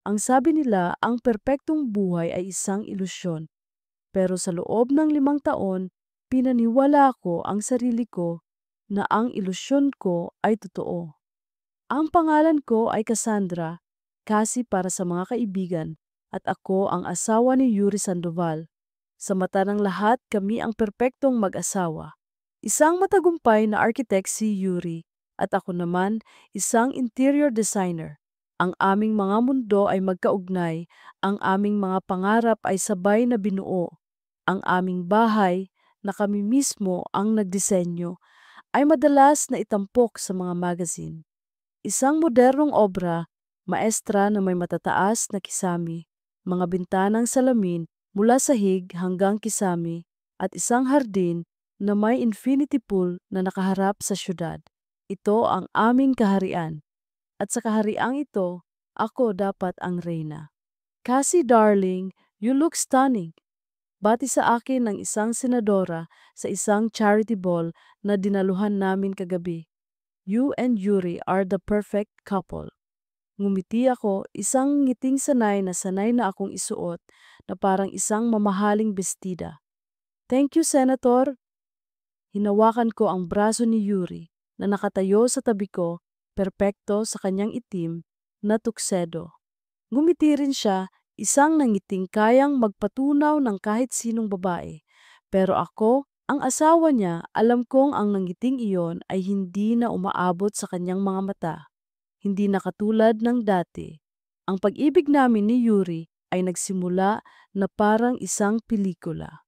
Ang sabi nila, ang perpektong buhay ay isang ilusyon. Pero sa loob ng 5 taon, pinaniwala ko ang sarili ko na ang ilusyon ko ay totoo. Ang pangalan ko ay Cassandra, kasi para sa mga kaibigan, at ako ang asawa ni Yuri Sandoval. Sa mata ng lahat, kami ang perpektong mag-asawa. Isang matagumpay na architect si Yuri, at ako naman isang interior designer. Ang aming mga mundo ay magkaugnay, ang aming mga pangarap ay sabay na binuo. Ang aming bahay, na kami mismo ang nagdisenyo, ay madalas na itampok sa mga magazine. Isang modernong obra, maestra na may matataas na kisami, mga bintanang salamin mula sahig hanggang kisami, at isang hardin na may infinity pool na nakaharap sa syudad. Ito ang aming kaharian, at sa kahariang ito, ako dapat ang reyna. Cassie darling, you look stunning. Bati sa akin ng isang senadora sa isang charity ball na dinaluhan namin kagabi. You and Yuri are the perfect couple. Ngumiti ako, isang ngiting sanay na akong isuot na parang isang mamahaling bestida. Thank you, Senator. Hinawakan ko ang braso ni Yuri na nakatayo sa tabi ko, perpekto sa kanyang itim na tuksedo. Ngumiti rin siya, isang nangiting kayang magpatunaw ng kahit sinong babae. Pero ako, ang asawa niya, alam kong ang nangiting iyon ay hindi na umaabot sa kanyang mga mata. Hindi na katulad ng dati. Ang pag-ibig namin ni Yuri ay nagsimula na parang isang pelikula.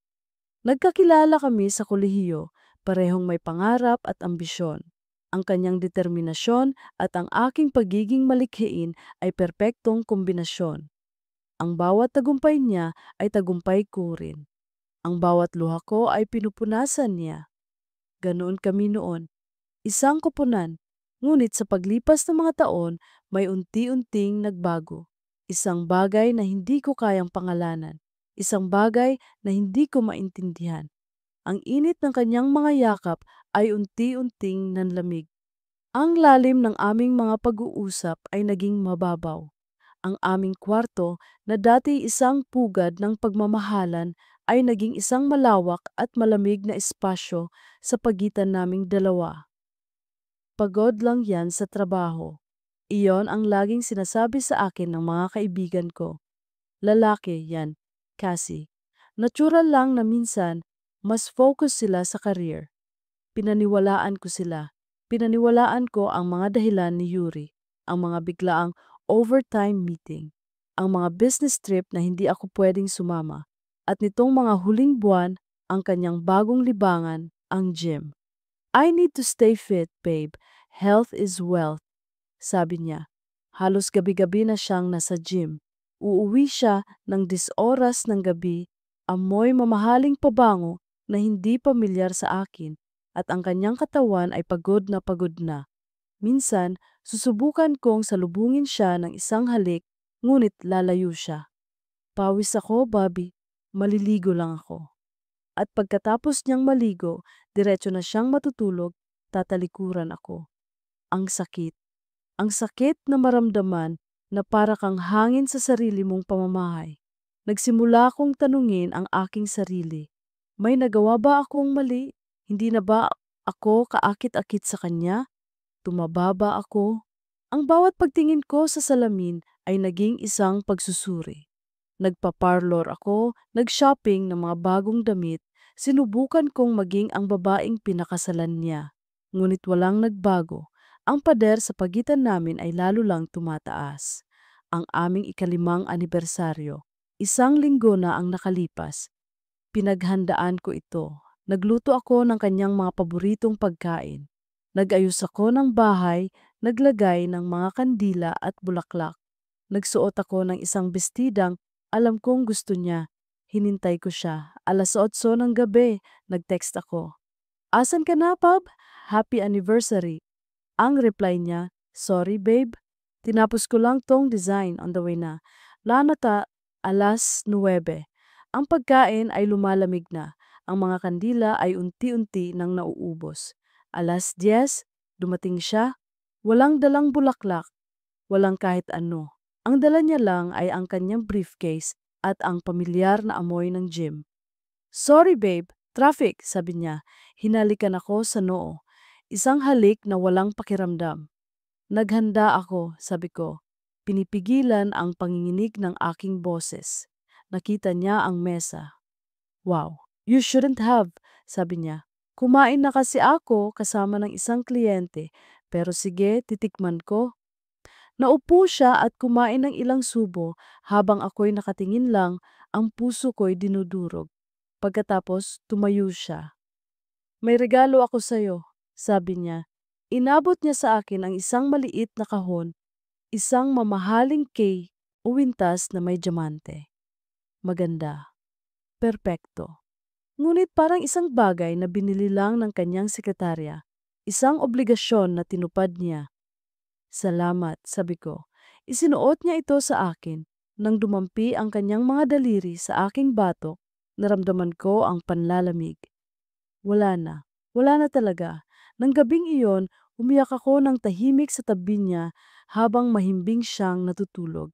Nagkakilala kami sa kolehiyo, parehong may pangarap at ambisyon. Ang kanyang determinasyon at ang aking pagiging malikhain ay perpektong kombinasyon. Ang bawat tagumpay niya ay tagumpay ko rin. Ang bawat luha ko ay pinupunasan niya. Ganoon kami noon. Isang koponan, ngunit sa paglipas ng mga taon, may unti-unting nagbago. Isang bagay na hindi ko kayang pangalanan. Isang bagay na hindi ko maintindihan. Ang init ng kanyang mga yakap ay unti-unting nanlamig. Ang lalim ng aming mga pag-uusap ay naging mababaw. Ang aming kwarto na dati isang pugad ng pagmamahalan ay naging isang malawak at malamig na espasyo sa pagitan naming dalawa. Pagod lang yan sa trabaho. Iyon ang laging sinasabi sa akin ng mga kaibigan ko. Lalaki yan, Cassie. Natural lang na minsan, mas focus sila sa career. Pinaniwalaan ko sila. Pinaniwalaan ko ang mga dahilan ni Yuri, ang mga biglaang overtime meeting, ang mga business trip na hindi ako pwedeng sumama, at nitong mga huling buwan, ang kanyang bagong libangan, ang gym. I need to stay fit, babe. Health is wealth, sabi niya. Halos gabi-gabi na siyang nasa gym. Uuwi siya ng 10 oras ng gabi, amoy mamahaling pabango na hindi pamilyar sa akin, at ang kanyang katawan ay pagod na pagod na. Minsan, susubukan kong salubungin siya ng isang halik, ngunit lalayo siya. Pawis ako, Bobby. Maliligo lang ako. At pagkatapos niyang maligo, diretso na siyang matutulog, tatalikuran ako. Ang sakit. Ang sakit na maramdaman na para kang hangin sa sarili mong pamamahay. Nagsimula akong tanungin ang aking sarili. May nagawa ba akong mali? Hindi na ba ako kaakit-akit sa kanya? Tumaba ba ako? Ang bawat pagtingin ko sa salamin ay naging isang pagsusuri. Nagpa-parlor ako, nag-shopping ng mga bagong damit, sinubukan kong maging ang babaeng pinakasalan niya. Ngunit walang nagbago. Ang pader sa pagitan namin ay lalo lang tumataas. Ang aming ika-5 anibersaryo. Isang linggo na ang nakalipas. Pinaghandaan ko ito. Nagluto ako ng kanyang mga paboritong pagkain. Nag-ayos ako ng bahay, naglagay ng mga kandila at bulaklak. Nagsuot ako ng isang bestidang alam kong gusto niya. Hinintay ko siya. 8:00 ng gabi, nag-text ako. Asan ka na, Pab? Happy anniversary. Ang reply niya, sorry babe. Tinapos ko lang tong design on the way na. Lanata, 9:00. Ang pagkain ay lumalamig na. Ang mga kandila ay unti-unti nang nauubos. 10:00, dumating siya. Walang dalang bulaklak. Walang kahit ano. Ang dala niya lang ay ang kanyang briefcase at ang pamilyar na amoy ng gym. "Sorry babe, traffic," sabi niya. Hinalikan ako sa noo. Isang halik na walang pakiramdam. "Naghanda ako," sabi ko. Pinipigilan ang panginginig ng aking boses. Nakita niya ang mesa. "Wow, you shouldn't have," sabi niya. "Kumain na kasi ako kasama ng isang kliyente, pero sige, titikman ko." Naupo siya at kumain ng ilang subo habang ako'y nakatingin lang, ang puso ko'y dinudurog. Pagkatapos, tumayo siya. "May regalo ako sa'yo," sabi niya. Inabot niya sa akin ang isang maliit na kahon, isang mamahaling key o wintas na may diamante. Maganda. Perpekto. Ngunit parang isang bagay na binili lang ng kanyang sekretarya. Isang obligasyon na tinupad niya. "Salamat," sabi ko. Isinuot niya ito sa akin. Nang dumampi ang kanyang mga daliri sa aking batok, naramdaman ko ang panlalamig. Wala na. Wala na talaga. Nang gabing iyon, umiyak ako ng tahimik sa tabi niya habang mahimbing siyang natutulog.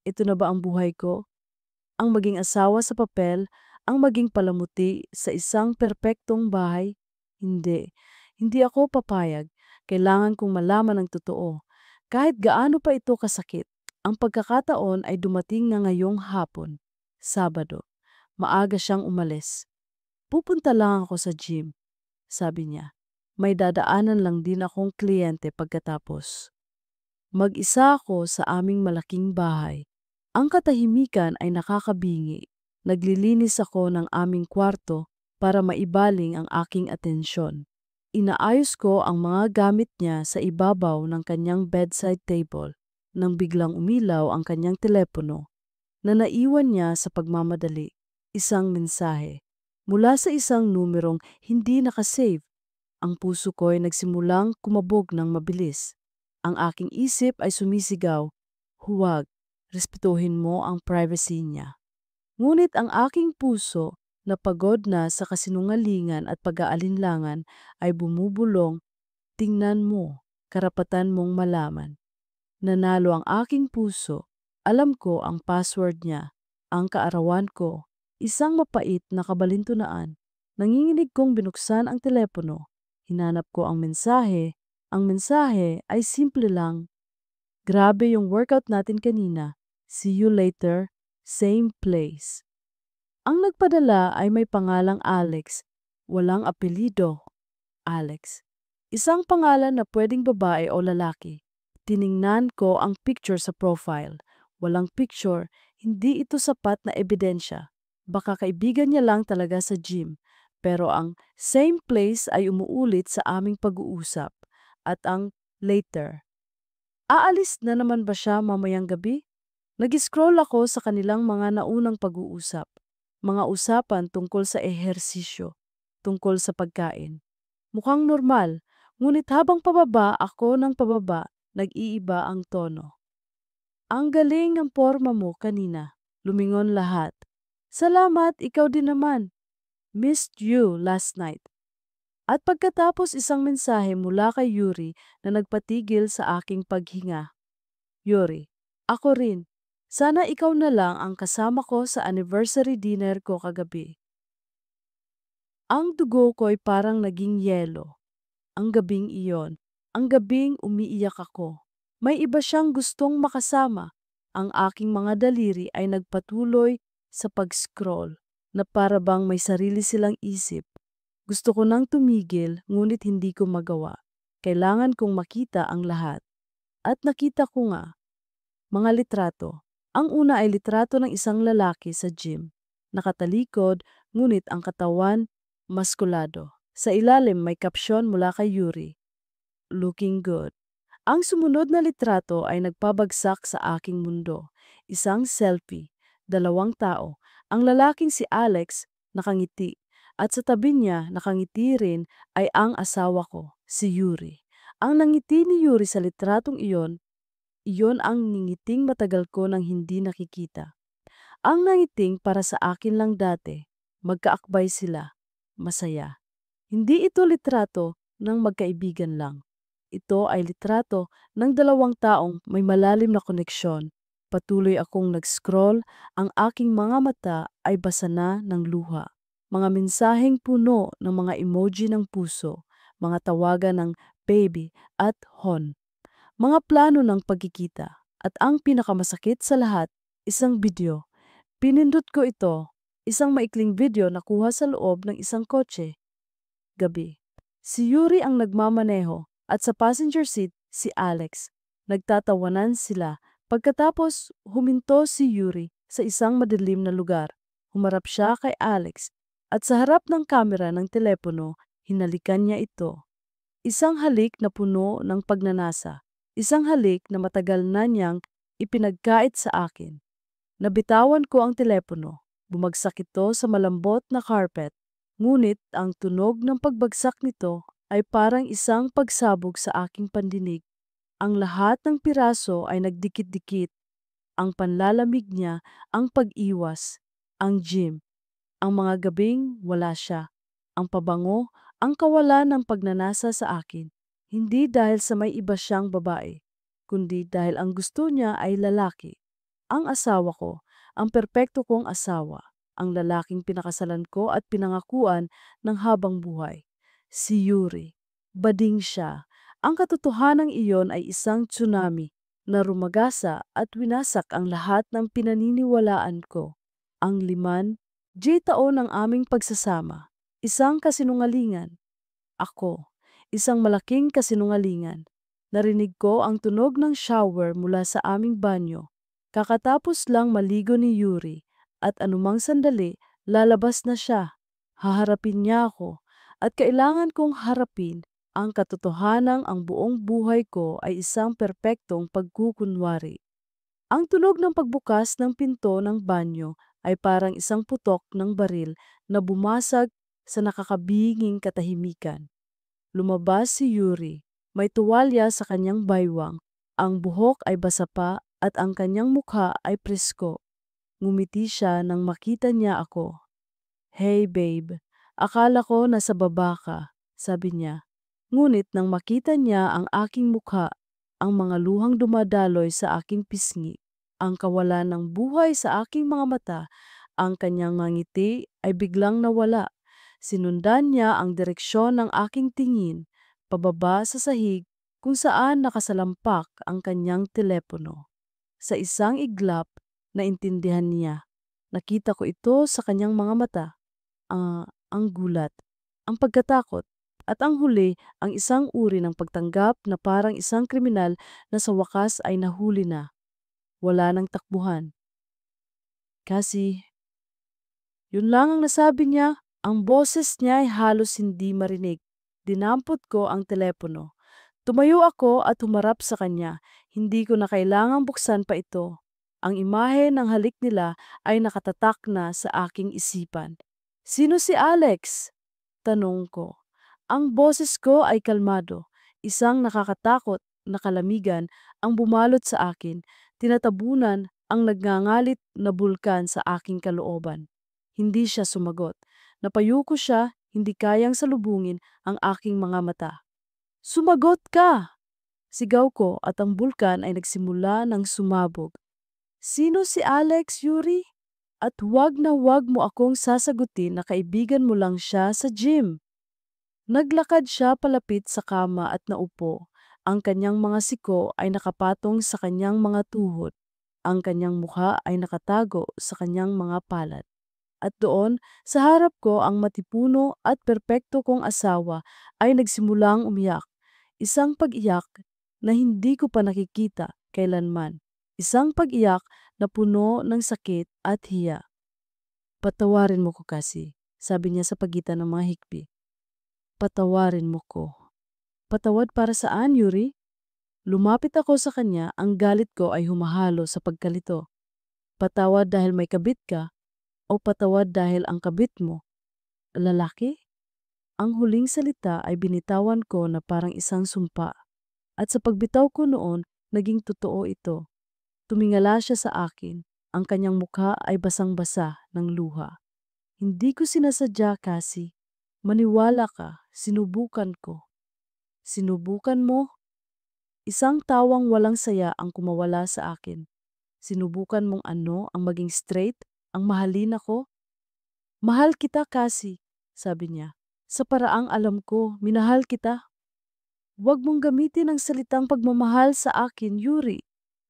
Ito na ba ang buhay ko? Ang maging asawa sa papel, ang maging palamuti sa isang perpektong bahay? Hindi. Hindi ako papayag. Kailangan kong malaman ang totoo. Kahit gaano pa ito kasakit, ang pagkakataon ay dumating na ngayong hapon. Sabado. Maaga siyang umalis. "Pupunta lang ako sa gym," sabi niya. "May dadaanan lang din akong kliyente pagkatapos." Mag-isa ako sa aming malaking bahay. Ang katahimikan ay nakakabingi. Naglilinis ako ng aming kwarto para maibaling ang aking atensyon. Inaayos ko ang mga gamit niya sa ibabaw ng kanyang bedside table nang biglang umilaw ang kanyang telepono na naiwan niya sa pagmamadali. Isang mensahe mula sa isang numerong hindi nakasave. Ang puso ko'y nagsimulang kumabog ng mabilis. Ang aking isip ay sumisigaw, "Huwag, respetuhin mo ang privacy niya." Ngunit ang aking puso, na pagod na sa kasinungalingan at pag-aalinlangan, ay bumubulong, "Tingnan mo, karapatan mong malaman." Nanalo ang aking puso. Alam ko ang password niya, ang kaarawan ko, isang mapait na kabalintunaan. Nanginginig kong binuksan ang telepono. Hinanap ko ang mensahe. Ang mensahe ay simple lang. "Grabe yung workout natin kanina. See you later, same place." Ang nagpadala ay may pangalang Alex. Walang apelido. Alex. Isang pangalan na pwedeng babae o lalaki. Tiningnan ko ang picture sa profile. Walang picture, hindi ito sapat na ebidensya. Baka kaibigan niya lang talaga sa gym. Pero ang same place ay umuulit sa aming pag-uusap. At ang later. Aalis na naman ba siya mamayang gabi? Nag-scroll ako sa kanilang mga naunang pag-uusap. Mga usapan tungkol sa ehersisyo, tungkol sa pagkain. Mukhang normal, ngunit habang pababa ako ng pababa, nag-iiba ang tono. "Ang galing ng porma mo kanina." Lumingon lahat. "Salamat, ikaw din naman. Missed you last night." At pagkatapos isang mensahe mula kay Yuri na nagpatigil sa aking paghinga. "Yuri, ako rin. Sana ikaw na lang ang kasama ko sa anniversary dinner ko kagabi." Ang dugo ko'y parang naging yelo. Ang gabing iyon, ang gabing umiiyak ako. May iba siyang gustong makasama. Ang aking mga daliri ay nagpatuloy sa pag-scroll na para bang may sarili silang isip. Gusto ko nang tumigil ngunit hindi ko magawa. Kailangan kong makita ang lahat. At nakita ko nga. Mga litrato. Ang una ay litrato ng isang lalaki sa gym. Nakatalikod, ngunit ang katawan maskulado. Sa ilalim may kapsyon mula kay Yuri, "Looking good." Ang sumunod na litrato ay nagpabagsak sa aking mundo. Isang selfie, dalawang tao. Ang lalaking si Alex nakangiti at sa tabi niya nakangiti rin ay ang asawa ko, si Yuri. Ang nangiti ni Yuri sa litratong iyon ang ningiting matagal ko nang hindi nakikita. Ang nangiting para sa akin lang dati. Magkaakbay sila. Masaya. Hindi ito litrato ng magkaibigan lang. Ito ay litrato ng dalawang taong may malalim na koneksyon. Patuloy akong nag-scroll, ang aking mga mata ay basa na ng luha. Mga mensaheng puno ng mga emoji ng puso, mga tawagan ng baby at hon, mga plano ng pagkikita. At ang pinakamasakit sa lahat, isang video. Pinindot ko ito, isang maikling video na kuha sa loob ng isang kotse. Gabi. Si Yuri ang nagmamaneho at sa passenger seat si Alex. Nagtatawanan sila. Pagkatapos, huminto si Yuri sa isang madilim na lugar. Humarap siya kay Alex at sa harap ng kamera ng telepono, hinalikan niya ito. Isang halik na puno ng pagnanasa. Isang halik na matagal na niyang ipinagkait sa akin. Nabitawan ko ang telepono. Bumagsak ito sa malambot na carpet. Ngunit ang tunog ng pagbagsak nito ay parang isang pagsabog sa aking pandinig. Ang lahat ng piraso ay nagdikit-dikit. Ang panlalamig niya, ang pag-iwas, ang gym, ang mga gabing wala siya, ang pabango, ang kawalan ng pagnanasa sa akin. Hindi dahil sa may iba siyang babae, kundi dahil ang gusto niya ay lalaki. Ang asawa ko, ang perpekto kong asawa, ang lalaking pinakasalan ko at pinangakuan ng habang buhay. Si Yuri. Bading siya. Ang katotohanan iyon ay isang tsunami na rumagasa at winasak ang lahat ng pinaniniwalaan ko. Ang 5 taon ng aming pagsasama. Isang kasinungalingan. Ako. Isang malaking kasinungalingan. Narinig ko ang tunog ng shower mula sa aming banyo. Kakatapos lang maligo ni Yuri at anumang sandali lalabas na siya. Haharapin niya ako at kailangan kong harapin ang katotohanang ang buong buhay ko ay isang perpektong pagkukunwari. Ang tunog ng pagbukas ng pinto ng banyo ay parang isang putok ng baril na bumasag sa nakakabinging katahimikan. Lumabas si Yuri. May tuwalya sa kanyang baywang. Ang buhok ay basa pa at ang kanyang mukha ay presko. Ngumiti siya nang makita niya ako. "Hey babe, akala ko nasa baba ka," sabi niya. Ngunit nang makita niya ang aking mukha, ang mga luhang dumadaloy sa aking pisngi, ang kawalan ng buhay sa aking mga mata, ang kanyang mga ngiti ay biglang nawala. Sinundan niya ang direksyon ng aking tingin, pababa sa sahig kung saan nakasalampak ang kanyang telepono. Sa isang iglap, naintindihan niya. Nakita ko ito sa kanyang mga mata. Ang gulat, ang pagkatakot, at ang huli, ang isang uri ng pagtanggap na parang isang kriminal na sa wakas ay nahuli na. Wala nang takbuhan. Kasi, yun lang ang nasabi niya. Ang boses niya ay halos hindi marinig. Dinampot ko ang telepono. Tumayo ako at humarap sa kanya. Hindi ko na kailangang buksan pa ito. Ang imahe ng halik nila ay nakatatak na sa aking isipan. "Sino si Alex?" tanong ko. Ang boses ko ay kalmado. Isang nakakatakot na kalamigan ang bumalot sa akin. Tinatabunan ang nagngangalit na bulkan sa aking kalooban. Hindi siya sumagot. Napayuko siya, hindi kayang salubungin ang aking mga mata. "Sumagot ka!" Sigaw ko at ang bulkan ay nagsimula ng sumabog. "Sino si Alex, Yuri? At huwag na huwag mo akong sasagutin na kaibigan mo lang siya sa gym." Naglakad siya palapit sa kama at naupo. Ang kanyang mga siko ay nakapatong sa kanyang mga tuhod. Ang kanyang mukha ay nakatago sa kanyang mga palad. At doon, sa harap ko ang matipuno at perpekto kong asawa ay nagsimulang umiyak. Isang pag-iyak na hindi ko pa nakikita kailanman. Isang pag-iyak na puno ng sakit at hiya. "Patawarin mo ko kasi," sabi niya sa pagitan ng mga hikbi. "Patawarin mo ko." "Patawad para saan, Yuri?" Lumapit ako sa kanya, ang galit ko ay humahalo sa pagkalito. "Patawad dahil may kabit ka o patawad dahil ang kabit mo lalaki?" Ang huling salita ay binitawan ko na parang isang sumpa. At sa pagbitaw ko noon, naging totoo ito. Tumingala siya sa akin. Ang kanyang mukha ay basang-basa ng luha. "Hindi ko sinasadya, Cassie. Maniwala ka, sinubukan ko." "Sinubukan mo?" Isang tawang walang saya ang kumawala sa akin. Sinubukan mong ang maging straight, ang mahalin ako? Mahal kita, Cassie, sabi niya. Sa paraang alam ko, minahal kita. Huwag mong gamitin ang salitang pagmamahal sa akin, Yuri.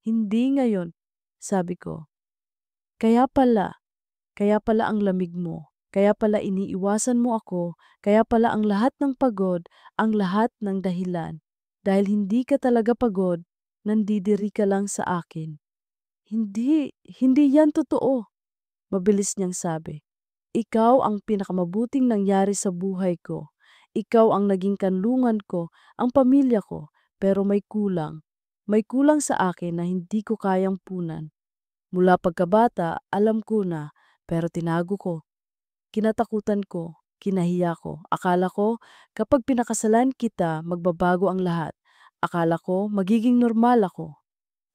Hindi ngayon, sabi ko. Kaya pala, kaya pala ang lamig mo. Kaya pala iniiwasan mo ako. Kaya pala ang lahat ng pagod, ang lahat ng dahilan. Dahil hindi ka talaga pagod, nandidiri ka lang sa akin. Hindi yan totoo, mabilis niyang sabi. Ikaw ang pinakamabuting nangyari sa buhay ko. Ikaw ang naging kanlungan ko, ang pamilya ko, pero may kulang. May kulang sa akin na hindi ko kayang punan. Mula pagkabata, alam ko na, pero tinago ko. Kinatakutan ko, kinahiya ko. Akala ko, kapag pinakasalan kita, magbabago ang lahat. Akala ko, magiging normal ako.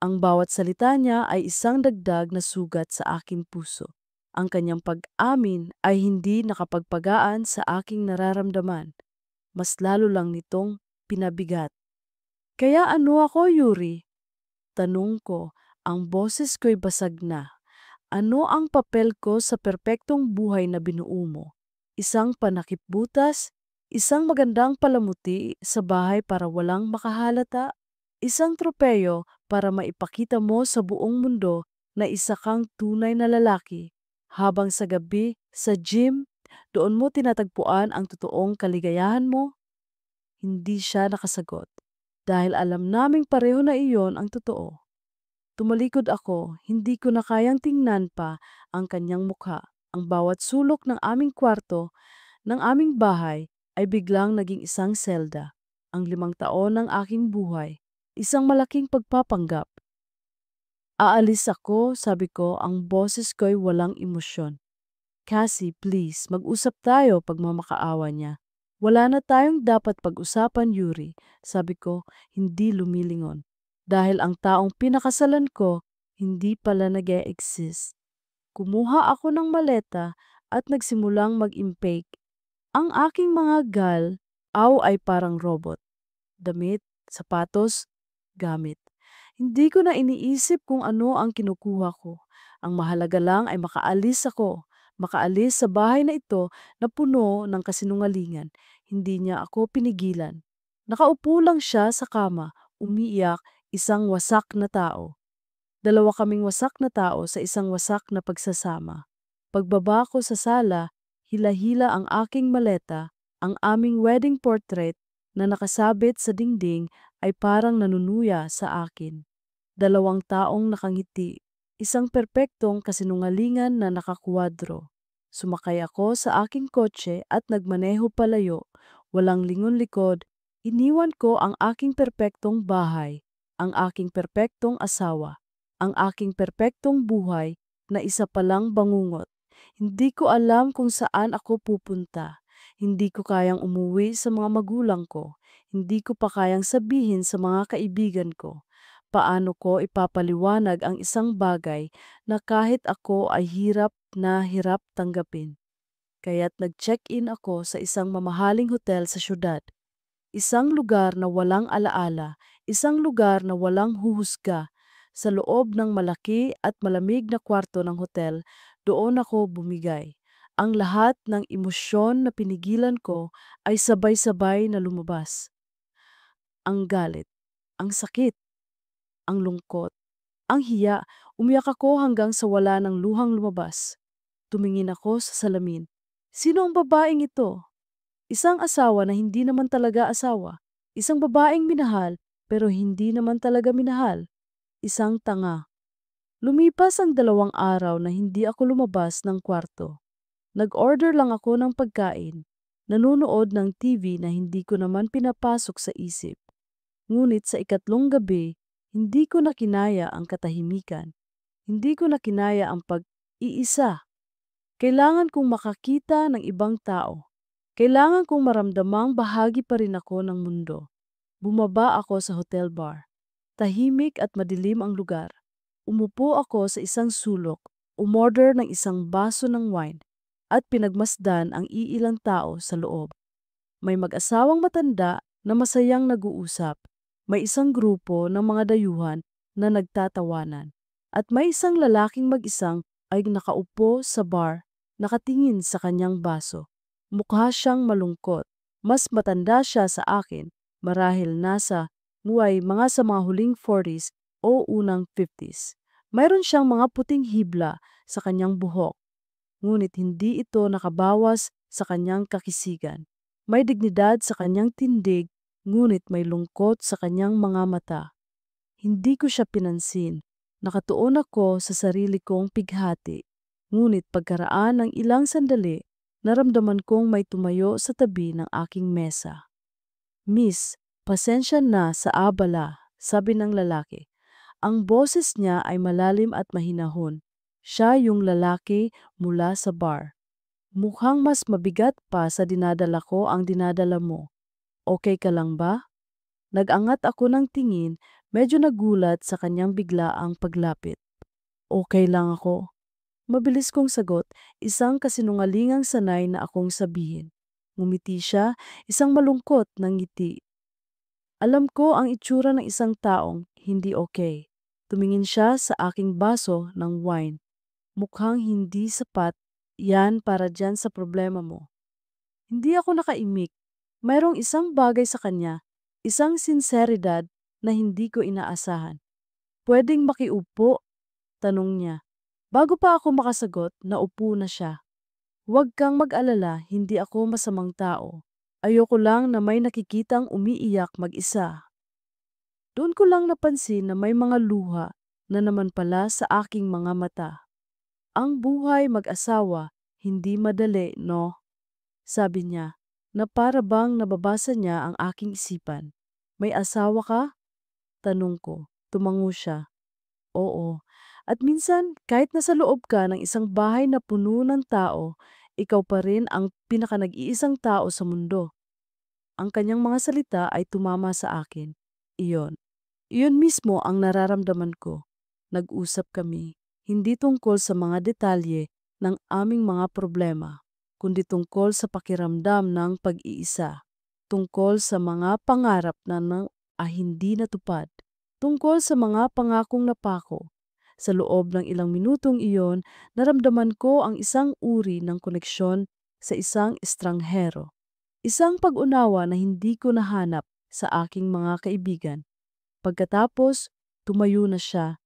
Ang bawat salita niya ay isang dagdag na sugat sa aking puso. Ang kanyang pag-amin ay hindi nakapagpagaan sa aking nararamdaman. Mas lalo lang nitong pinabigat. Kaya ano ako, Yuri? Tanong ko, ang boses ko'y basag na. Ano ang papel ko sa perpektong buhay na binuo mo? Isang panakipbutas? Isang magandang palamuti sa bahay para walang makahalata? Isang tropeyo para maipakita mo sa buong mundo na isa kang tunay na lalaki? Habang sa gabi, sa gym, doon mo tinatagpuan ang totoong kaligayahan mo? Hindi siya nakasagot. Dahil alam naming pareho na iyon ang totoo. Tumalikod ako, hindi ko na kayang tingnan pa ang kanyang mukha. Ang bawat sulok ng aming kwarto, ng aming bahay, ay biglang naging isang selda. Ang 5 taon ng aking buhay, isang malaking pagpapanggap. Aalis ako, sabi ko, ang boses ko'y walang emosyon. Cassie, please, mag-usap tayo, pagmamakaawa niya. Wala na tayong dapat pag-usapan, Yuri, sabi ko, hindi lumilingon. Dahil ang taong pinakasalan ko, hindi pala nag-e-exist. Kumuha ako ng maleta at nagsimulang mag-impake. Ang aking mga ay parang robot. Damit, sapatos, gamit. Hindi ko na iniisip kung ano ang kinukuha ko. Ang mahalaga lang ay makaalis ako. Makaalis sa bahay na ito na puno ng kasinungalingan. Hindi niya ako pinigilan. Nakaupo lang siya sa kama, umiiyak, isang wasak na tao. Dalawa kaming wasak na tao sa isang wasak na pagsasama. Pagbaba ko sa sala, hila-hila ang aking maleta, ang aming wedding portrait na nakasabit sa dingding ay parang nanunuya sa akin. 2 taong nakangiti, isang perpektong kasinungalingan na nakakwadro. Sumakay ako sa aking kotse at nagmaneho palayo. Walang lingon likod, iniwan ko ang aking perpektong bahay, ang aking perpektong asawa, ang aking perpektong buhay na isa palang bangungot. Hindi ko alam kung saan ako pupunta. Hindi ko kayang umuwi sa mga magulang ko. Hindi ko pa kayang sabihin sa mga kaibigan ko. Paano ko ipapaliwanag ang isang bagay na kahit ako ay hirap na hirap tanggapin? Kaya't nag-check-in ako sa isang mamahaling hotel sa syudad. Isang lugar na walang alaala, isang lugar na walang huhusga. Sa loob ng malaki at malamig na kwarto ng hotel, doon ako bumigay. Ang lahat ng emosyon na pinigilan ko ay sabay-sabay na lumabas. Ang galit, ang sakit, ang lungkot, ang hiya. Umiyak ako hanggang sa wala ng luhang lumabas. Tumingin ako sa salamin. Sino ang babaeng ito? Isang asawa na hindi naman talaga asawa. Isang babaeng minahal pero hindi naman talaga minahal. Isang tanga. Lumipas ang 2 araw na hindi ako lumabas ng kwarto. Nag-order lang ako ng pagkain. Nanonood ng TV na hindi ko naman pinapasok sa isip. Ngunit sa ikatlong gabi, hindi ko na kinaya ang katahimikan. Hindi ko na kinaya ang pag-iisa. Kailangan kong makakita ng ibang tao. Kailangan kong maramdamang bahagi pa rin ako ng mundo. Bumaba ako sa hotel bar. Tahimik at madilim ang lugar. Umupo ako sa isang sulok, umorder ng isang baso ng wine, at pinagmasdan ang iilang tao sa loob. May mag-asawang matanda na masayang nag-uusap. May isang grupo ng mga dayuhan na nagtatawanan. At may isang lalaking mag-isang ay nakaupo sa bar, nakatingin sa kanyang baso. Mukha siyang malungkot. Mas matanda siya sa akin, marahil nasa mga sa mga huling 40s o unang 50s. Mayroon siyang mga puting hibla sa kanyang buhok, ngunit hindi ito nakabawas sa kanyang kakisigan. May dignidad sa kanyang tindig, ngunit may lungkot sa kanyang mga mata. Hindi ko siya pinansin. Nakatuon ako sa sarili kong pighati. Ngunit pagkaraan ng ilang sandali, naramdaman kong may tumayo sa tabi ng aking mesa. Miss, pasensya na sa abala, sabi ng lalaki. Ang boses niya ay malalim at mahinahon. Siya yung lalaki mula sa bar. Mukhang mas mabigat pa sa dinadala ko ang dinadala mo. Okay ka lang ba? Nag-angat ako ng tingin, medyo nagulat sa kanyang biglaang paglapit. Okay lang ako. Mabilis kong sagot, isang kasinungalingang sanay na akong sabihin. Ngumiti siya, isang malungkot na ngiti. Alam ko ang itsura ng isang taong hindi okay. Tumingin siya sa aking baso ng wine. Mukhang hindi sapat yan para dyan sa problema mo. Hindi ako nakaimik. Mayroong isang bagay sa kanya, isang sinseridad na hindi ko inaasahan. Pwedeng makiupo? Tanong niya. Bago pa ako makasagot, naupo na siya. Huwag kang mag-alala, hindi ako masamang tao. Ayoko lang na may nakikitang umiiyak mag-isa. Doon ko lang napansin na may mga luha na naman pala sa aking mga mata. Ang buhay mag-asawa, hindi madali, no? Sabi niya, na para bang nababasa niya ang aking isipan. May asawa ka? Tanong ko. Tumango siya. Oo. At minsan, kahit nasa loob ka ng isang bahay na puno ng tao, ikaw pa rin ang pinaka-nag-iisang tao sa mundo. Ang kanyang mga salita ay tumama sa akin. Iyon. Iyon mismo ang nararamdaman ko. Nag-usap kami, hindi tungkol sa mga detalye ng aming mga problema, kundi tungkol sa pakiramdam ng pag-iisa, tungkol sa mga pangarap na hindi natupad, tungkol sa mga pangakong napako. Sa loob ng ilang minutong iyon, naramdaman ko ang isang uri ng koneksyon sa isang estranghero. Isang pag-unawa na hindi ko nahanap sa aking mga kaibigan. Pagkatapos, tumayo na siya.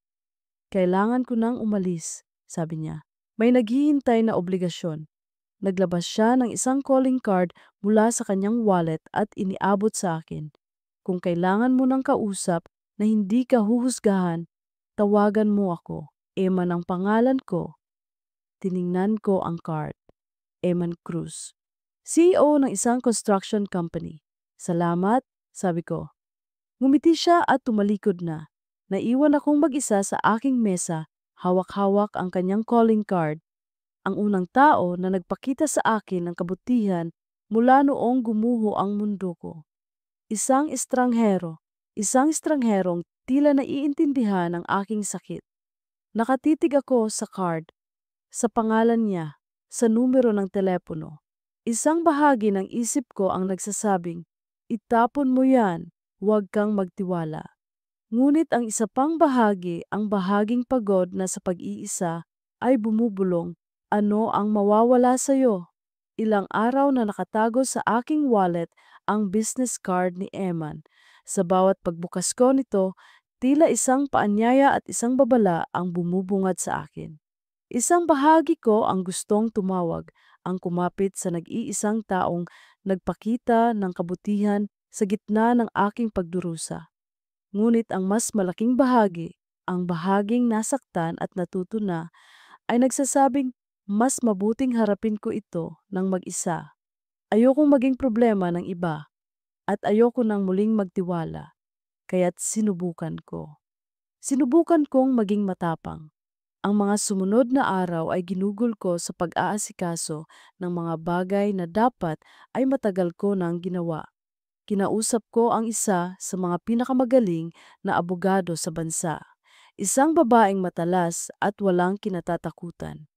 Kailangan ko nang umalis, sabi niya. May naghihintay na obligasyon. Naglabas siya ng isang calling card mula sa kanyang wallet at iniabot sa akin. Kung kailangan mo ng kausap na hindi ka huhusgahan, tawagan mo ako. Eman ang pangalan ko. Tiningnan ko ang card. Eman Cruz. CEO ng isang construction company. Salamat, sabi ko. Ngumiti siya at tumalikod na. Naiwan akong mag-isa sa aking mesa, hawak-hawak ang kanyang calling card. Ang unang tao na nagpakita sa akin ng kabutihan mula noong gumuho ang mundo ko. Isang estrangherong tila naiintindihan ang aking sakit. Nakatitig ako sa card, sa pangalan niya, sa numero ng telepono. Isang bahagi ng isip ko ang nagsasabing, itapon mo yan, huwag kang magtiwala. Ngunit ang isa pang bahagi, ang bahaging pagod na sa pag-iisa, ay bumubulong. Ano ang mawawala sa'yo? Ilang araw na nakatago sa aking wallet ang business card ni Eman. Sa bawat pagbukas ko nito, tila isang paanyaya at isang babala ang bumubungad sa akin. Isang bahagi ko ang gustong tumawag, ang kumapit sa nag-iisang taong nagpakita ng kabutihan sa gitna ng aking pagdurusa. Ngunit ang mas malaking bahagi, ang bahaging nasaktan at natuto na, ay nagsasabing mas mabuting harapin ko ito ng mag-isa. Ayokong maging problema ng iba at ayoko nang muling magtiwala, kaya't sinubukan ko. Sinubukan kong maging matapang. Ang mga sumunod na araw ay ginugol ko sa pag-aasikaso ng mga bagay na dapat ay matagal ko nang ginawa. Kinausap ko ang isa sa mga pinakamagaling na abogado sa bansa. Isang babaeng matalas at walang kinatatakutan.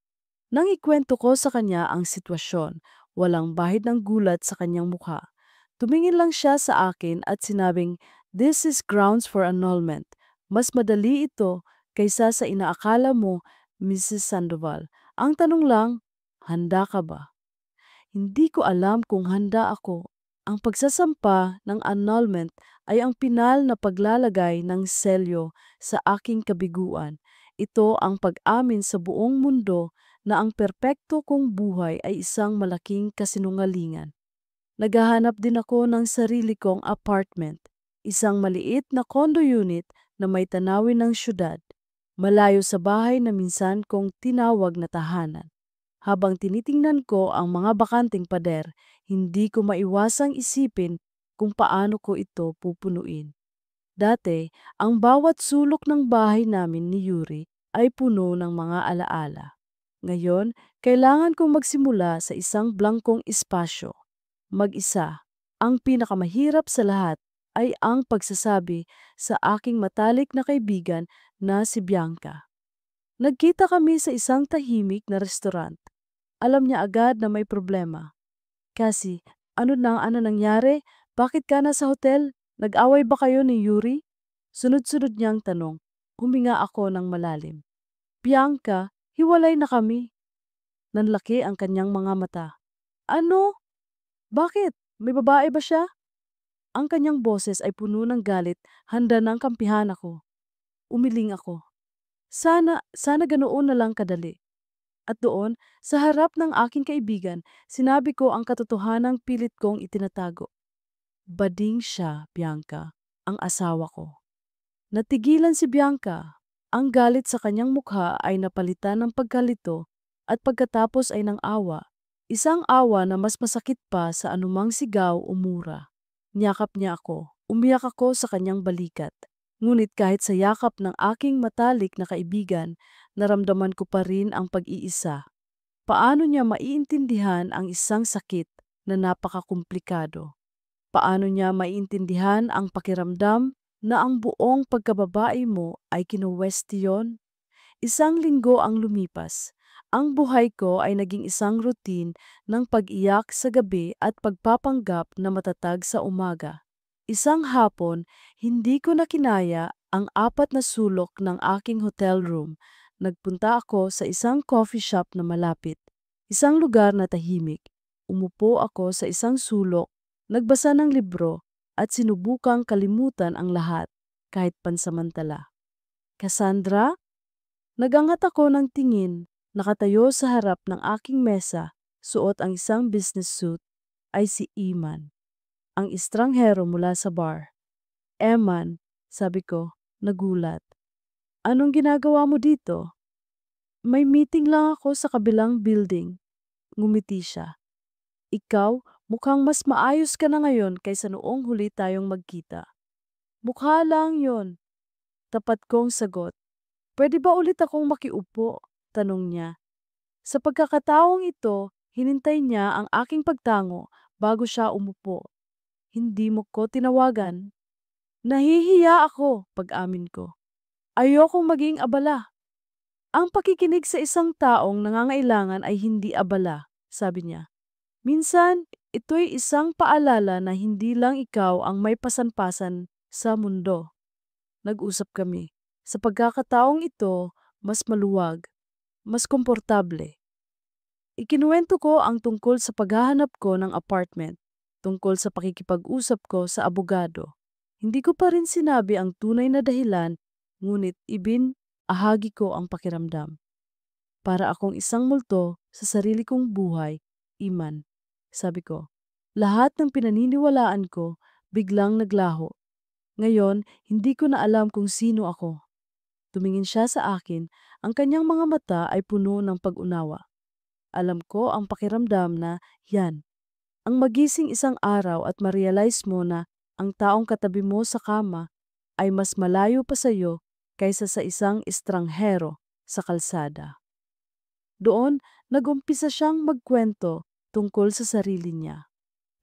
Nang ikwento ko sa kanya ang sitwasyon, walang bahid ng gulat sa kanyang mukha. Tumingin lang siya sa akin at sinabing, "This is grounds for annulment." Mas madali ito kaysa sa inaakala mo, Mrs. Sandoval. Ang tanong lang, handa ka ba? Hindi ko alam kung handa ako. Ang pagsasampa ng annulment ay ang pinal na paglalagay ng selyo sa aking kabiguan. Ito ang pag-amin sa buong mundo na ang perpekto kong buhay ay isang malaking kasinungalingan. Naghahanap din ako ng sarili kong apartment, isang maliit na condo unit na may tanawin ng syudad, malayo sa bahay na minsan kong tinawag na tahanan. Habang tinitingnan ko ang mga bakanting pader, hindi ko maiwasang isipin kung paano ko ito pupunuin. Dati, ang bawat sulok ng bahay namin ni Yuri ay puno ng mga alaala. Ngayon, kailangan kong magsimula sa isang blankong espasyo. Mag-isa. Ang pinakamahirap sa lahat ay ang pagsasabi sa aking matalik na kaibigan na si Bianca. Nagkita kami sa isang tahimik na restaurant. Alam niya agad na may problema. Kasi, ano nangyari? Bakit ka na sa hotel? Nag-away ba kayo ni Yuri? Sunod-sunod niyang tanong. Huminga ako ng malalim. Bianca, hiwalay na kami. Nanlaki ang kanyang mga mata. Ano? Bakit? May babae ba siya? Ang kanyang boses ay puno ng galit, handa ng kampihan ako. Umiling ako. Sana ganoon na lang kadali. At doon, sa harap ng aking kaibigan, sinabi ko ang katotohanang pilit kong itinatago. Bading siya, Bianca, ang asawa ko. Natigilan si Bianca. Ang galit sa kanyang mukha ay napalitan ng pagkalito at pagkatapos ay ng awa. Isang awa na mas masakit pa sa anumang sigaw o mura. Niyakap niya ako. Umiyak ako sa kanyang balikat. Ngunit kahit sa yakap ng aking matalik na kaibigan, naramdaman ko pa rin ang pag-iisa. Paano niya maiintindihan ang isang sakit na napakakomplikado? Paano niya maiintindihan ang pakiramdam na ang buong pagkababae mo ay kinuwestiyon? Isang linggo ang lumipas. Ang buhay ko ay naging isang routine ng pag-iyak sa gabi at pagpapanggap na matatag sa umaga. Isang hapon, hindi ko na kinaya ang 4 na sulok ng aking hotel room. Nagpunta ako sa isang coffee shop na malapit. Isang lugar na tahimik. Umupo ako sa isang sulok, nagbasa ng libro at sinubukang kalimutan ang lahat kahit pansamantala. Cassandra? Nagangat ako ng tingin, nakatayo sa harap ng aking mesa, suot ang isang business suit, ay si Iman, ang estranghero mula sa bar. Eman, sabi ko, nagulat. Anong ginagawa mo dito? May meeting lang ako sa kabilang building. Ngumiti siya. Ikaw, mukhang mas maayos ka na ngayon kaysa noong huli tayong magkita. Mukha lang yon, tapat kong sagot. Pwede ba ulit akong makiupo? Tanong niya. Sa pagkakataong ito, hinintay niya ang aking pagtango bago siya umupo. Hindi mo ko tinawagan. Nahihiya ako, pag-amin ko. Ayokong maging abala. Ang pakikinig sa isang taong nangangailangan ay hindi abala, sabi niya. Minsan, ito'y isang paalala na hindi lang ikaw ang may pasanpasan sa mundo. Nag-usap kami. Sa pagkakataong ito, mas maluwag, mas komportable. Ikinuwento ko ang tungkol sa paghahanap ko ng apartment, tungkol sa pakikipag-usap ko sa abogado. Hindi ko pa rin sinabi ang tunay na dahilan, ngunit ahagi ko ang pakiramdam. Para akong isang multo sa sarili kong buhay, Iman. Sabi ko, lahat ng pinaniniwalaan ko biglang naglaho. Ngayon, hindi ko na alam kung sino ako. Tumingin siya sa akin, ang kanyang mga mata ay puno ng pag-unawa. Alam ko ang pakiramdam na yan. Ang magising isang araw at ma-realize mo na ang taong katabi mo sa kama ay mas malayo pa sa iyo kaysa sa isang estranghero sa kalsada. Doon, nag-umpisa siyang magkwento tungkol sa sarili niya.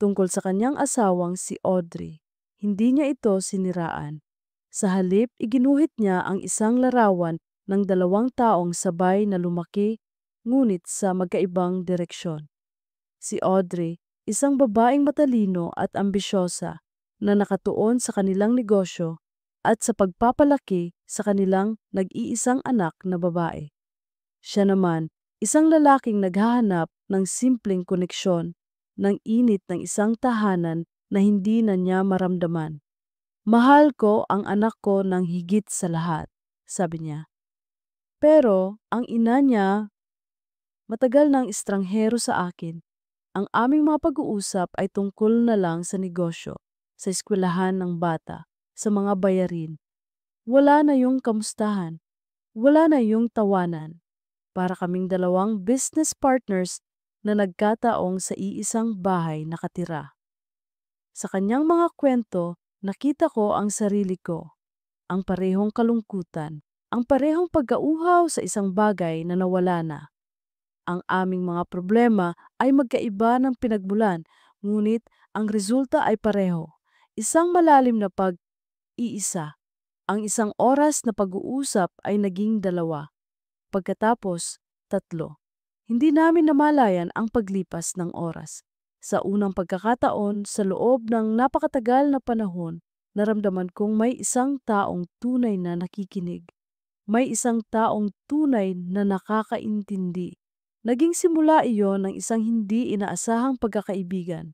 Tungkol sa kanyang asawang si Audrey. Hindi niya ito siniraan. Sa halip, iginuhit niya ang isang larawan ng 2 taong sabay na lumaki, ngunit sa magkaibang direksyon. Si Audrey, isang babaeng matalino at ambisyosa na nakatuon sa kanilang negosyo, at sa pagpapalaki sa kanilang nag-iisang anak na babae. Siya naman, isang lalaking naghahanap ng simpleng koneksyon, ng init ng isang tahanan na hindi na niya maramdaman. Mahal ko ang anak ko ng higit sa lahat, sabi niya. Pero ang ina niya, matagal ng estranghero sa akin. Ang aming mga pag-uusap ay tungkol na lang sa negosyo, sa eskwelahan ng bata, sa mga bayarin. Wala na yung kamustahan, wala na yung tawanan. Para kaming dalawang business partners na nagkataong sa iisang bahay nakatira. Sa kanyang mga kwento, nakita ko ang sarili ko, ang parehong kalungkutan, ang parehong pagkauhaw sa isang bagay na nawala na. Ang aming mga problema ay magkaiba ng pinagmulan, ngunit ang resulta ay pareho. Isang malalim na pag-iisa. Ang isang oras na pag-uusap ay naging 2. Pagkatapos, 3. Hindi namin namalayan ang paglipas ng oras. Sa unang pagkakataon, sa loob ng napakatagal na panahon, naramdaman kong may isang taong tunay na nakikinig. May isang taong tunay na nakakaintindi. Naging simula iyon ng isang hindi inaasahang pagkakaibigan.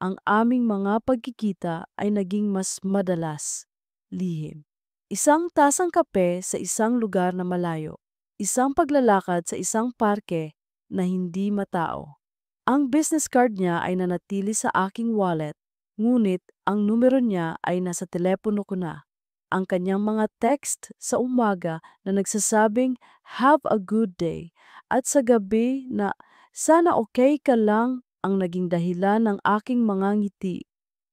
Ang aming mga pagkikita ay naging mas madalas, lihim. Isang tasang kape sa isang lugar na malayo. Isang paglalakad sa isang parke na hindi matao. Ang business card niya ay nanatili sa aking wallet, ngunit ang numero niya ay nasa telepono ko na. Ang kanyang mga text sa umaga na nagsasabing, "Have a good day," at sa gabi na, "Sana okay ka lang," ang naging dahilan ng aking mga ngiti.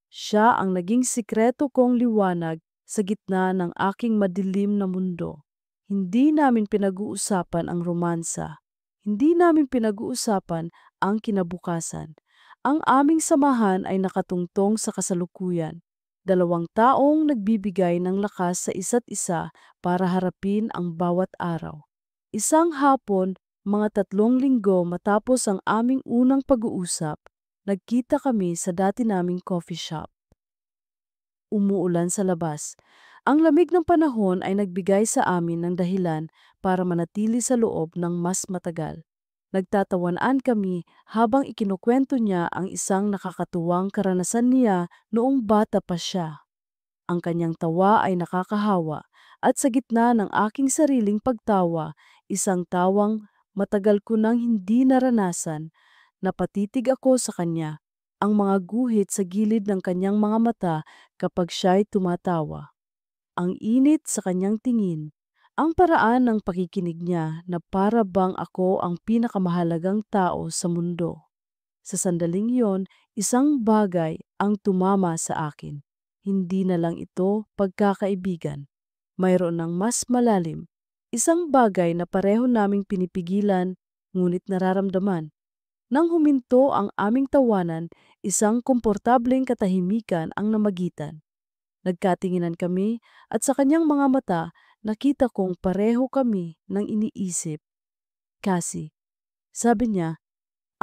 Siya ang naging sikreto kong liwanag sa gitna ng aking madilim na mundo. Hindi namin pinag-uusapan ang romansa. Hindi namin pinag-uusapan ang kinabukasan. Ang aming samahan ay nakatungtong sa kasalukuyan. 2 taong nagbibigay ng lakas sa isa't isa para harapin ang bawat araw. Isang hapon, mga 3 linggo matapos ang aming unang pag-uusap, nagkita kami sa dati naming coffee shop. Umuulan sa labas. Ang lamig ng panahon ay nagbigay sa amin ng dahilan para manatili sa loob ng mas matagal. Nagtatawanan kami habang ikinukwento niya ang isang nakakatuwang karanasan niya noong bata pa siya. Ang kanyang tawa ay nakakahawa at sa gitna ng aking sariling pagtawa, isang tawang matagal ko nang hindi naranasan, napatitig ako sa kanya, ang mga guhit sa gilid ng kanyang mga mata kapag siya'y tumatawa. Ang init sa kanyang tingin, ang paraan ng pakikinig niya na para bang ako ang pinakamahalagang tao sa mundo. Sa sandaling iyon, isang bagay ang tumama sa akin. Hindi na lang ito pagkakaibigan. Mayroon ng mas malalim. Isang bagay na pareho naming pinipigilan, ngunit nararamdaman. Nang huminto ang aming tawanan, isang komportableng katahimikan ang namagitan. Nagkatinginan kami at sa kanyang mga mata nakita kong pareho kami ng iniisip. Kasi, sabi niya,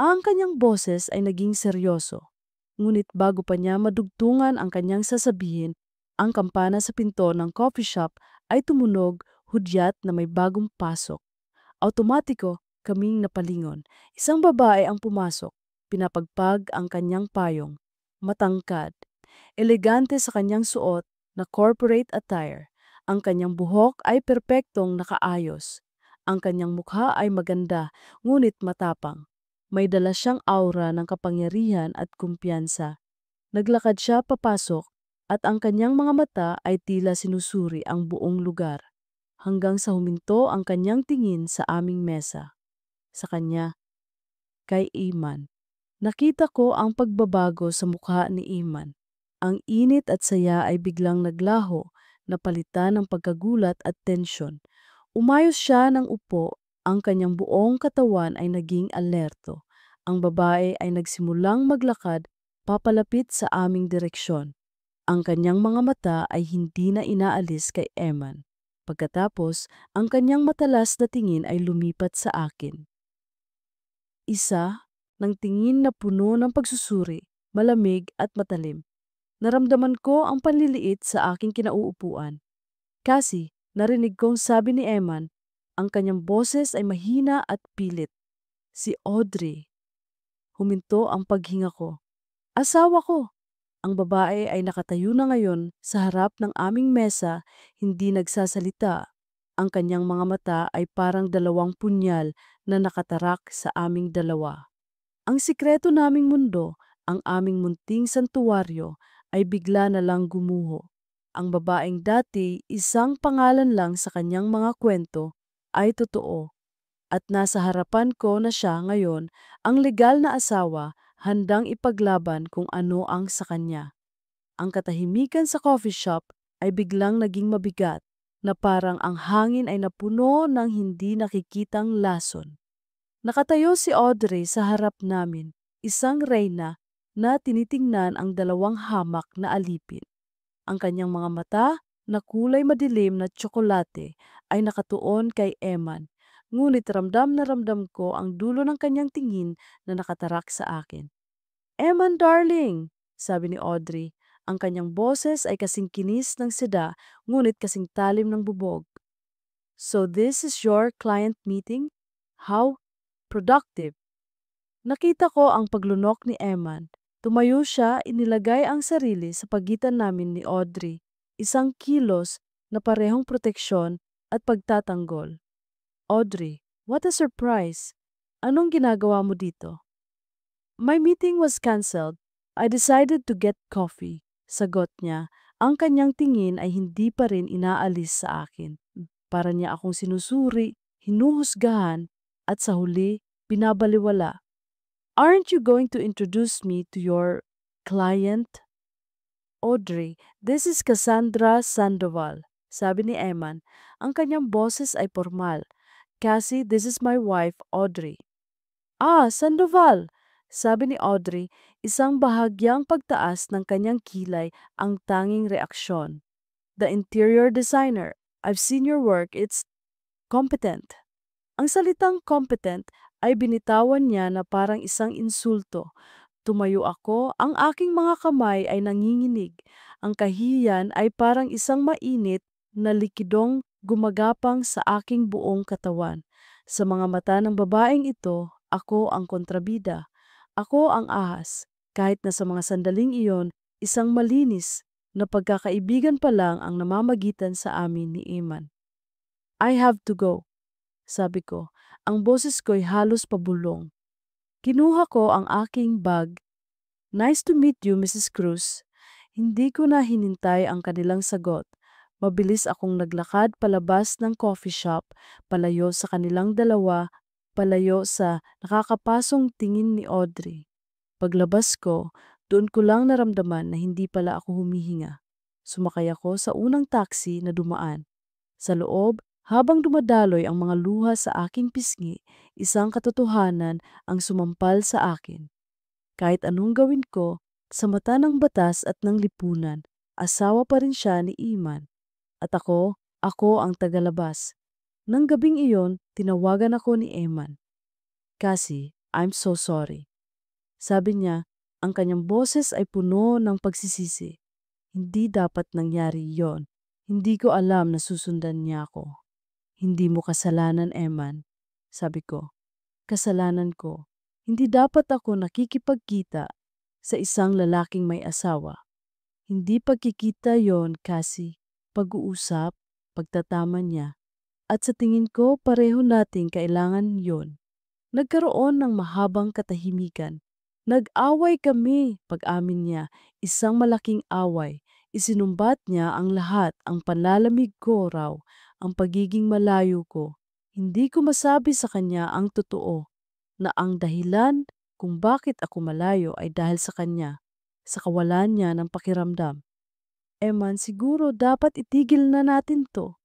ang kanyang boses ay naging seryoso. Ngunit bago pa niya madugtungan ang kanyang sasabihin, ang kampana sa pinto ng coffee shop ay tumunog, hudyat na may bagong pasok. Automatiko kaming napalingon. Isang babae ang pumasok, pinapagpag ang kanyang payong. Matangkad, elegante sa kanyang suot na corporate attire. Ang kanyang buhok ay perpektong nakaayos. Ang kanyang mukha ay maganda, ngunit matapang. May dala siyang aura ng kapangyarihan at kumpiyansa. Naglakad siya papasok at ang kanyang mga mata ay tila sinusuri ang buong lugar. Hanggang sa huminto ang kanyang tingin sa aming mesa. Sa kanya, kay Iman. Nakita ko ang pagbabago sa mukha ni Iman. Ang init at saya ay biglang naglaho, napalitan ng pagkagulat at tensyon. Umayos siya ng upo, ang kanyang buong katawan ay naging alerto. Ang babae ay nagsimulang maglakad papalapit sa aming direksyon. Ang kanyang mga mata ay hindi na inaalis kay Eman. Pagkatapos, ang kanyang matalas na tingin ay lumipat sa akin. Isa ng tingin na puno ng pagsusuri, malamig at matalim. Naramdaman ko ang panliliit sa aking kinauupuan. Kasi narinig kong sabi ni Eman, ang kanyang boses ay mahina at pilit. Si Audrey. Huminto ang paghinga ko. Asawa ko. Ang babae ay nakatayo na ngayon sa harap ng aming mesa, hindi nagsasalita. Ang kanyang mga mata ay parang dalawang punyal na nakatarak sa aming dalawa. Ang sikreto naming mundo, ang aming munting santuwaryo, ay bigla na lang gumuho. Ang babaeng dati isang pangalan lang sa kanyang mga kwento ay totoo. At nasa harapan ko na siya ngayon, ang legal na asawa, handang ipaglaban kung ano ang sa kanya. Ang katahimikan sa coffee shop ay biglang naging mabigat, na parang ang hangin ay napuno ng hindi nakikitang lason. Nakatayo si Audrey sa harap namin, isang reyna na tinitingnan ang dalawang hamak na alipin. Ang kanyang mga mata na kulay madilim na tsokolate ay nakatuon kay Eman, ngunit ramdam na ramdam ko ang dulo ng kanyang tingin na nakatarak sa akin. Eman darling, sabi ni Audrey. Ang kanyang boses ay kasing kinis ng seda, ngunit kasing talim ng bubog. So this is your client meeting? How productive. Nakita ko ang paglunok ni Eman. Tumayo siya, inilagay ang sarili sa pagitan namin ni Audrey. Isang kilos na parehong proteksyon at pagtatanggol. Audrey, what a surprise! Anong ginagawa mo dito? My meeting was cancelled. I decided to get coffee. Sagot niya. Ang kanyang tingin ay hindi pa rin inaalis sa akin. Para niya akong sinusuri, hinuhusgahan, at sa huli, binabaliwala. Aren't you going to introduce me to your client? Audrey, this is Cassandra Sandoval, sabi ni Eman. Ang kanyang boses ay formal. Cassie, this is my wife, Audrey. Ah, Sandoval, sabi ni Audrey, isang bahagyang pagtaas ng kanyang kilay ang tanging reaksyon. The interior designer. I've seen your work. It's competent. Ang salitang competent ay binitawan niya na parang isang insulto. Tumayo ako, ang aking mga kamay ay nanginginig. Ang kahihiyan ay parang isang mainit na likidong gumagapang sa aking buong katawan. Sa mga mata ng babaeng ito, ako ang kontrabida. Ako ang ahas. Kahit na sa mga sandaling iyon, isang malinis na pagkakaibigan pa lang ang namamagitan sa amin ni Iman. I have to go, sabi ko. Ang boses ko'y halos pabulong. Kinuha ko ang aking bag. Nice to meet you, Mrs. Cruz. Hindi ko na hinintay ang kanilang sagot. Mabilis akong naglakad palabas ng coffee shop, palayo sa kanilang dalawa, palayo sa nakakapasong tingin ni Audrey. Paglabas ko, doon ko lang naramdaman na hindi pala ako humihinga. Sumakay ako sa unang taxi na dumaan. Sa loob, habang dumadaloy ang mga luha sa aking pisngi, isang katotohanan ang sumampal sa akin. Kahit anong gawin ko, sa mata ng batas at ng lipunan, asawa pa rin siya ni Iman. At ako ang tagalabas. Nang gabing iyon, tinawagan ako ni Eman. Cassie, I'm so sorry. Sabi niya, ang kanyang boses ay puno ng pagsisisi. Hindi dapat nangyari yon. Hindi ko alam na susundan niya ako. Hindi mo kasalanan, Eman. Sabi ko, kasalanan ko. Hindi dapat ako nakikipagkita sa isang lalaking may asawa. Hindi pagkikita yon kasi pag-uusap, pagtatama niya. At sa tingin ko pareho nating kailangan yon. Nagkaroon ng mahabang katahimikan. Nag-away kami, pag-amin niya, isang malaking away. Isinumbat niya ang lahat, ang panlalamig ko raw, ang pagiging malayo ko. Hindi ko masabi sa kanya ang totoo, na ang dahilan kung bakit ako malayo ay dahil sa kanya, sa kawalan niya ng pakiramdam. Eman, siguro dapat itigil na natin to,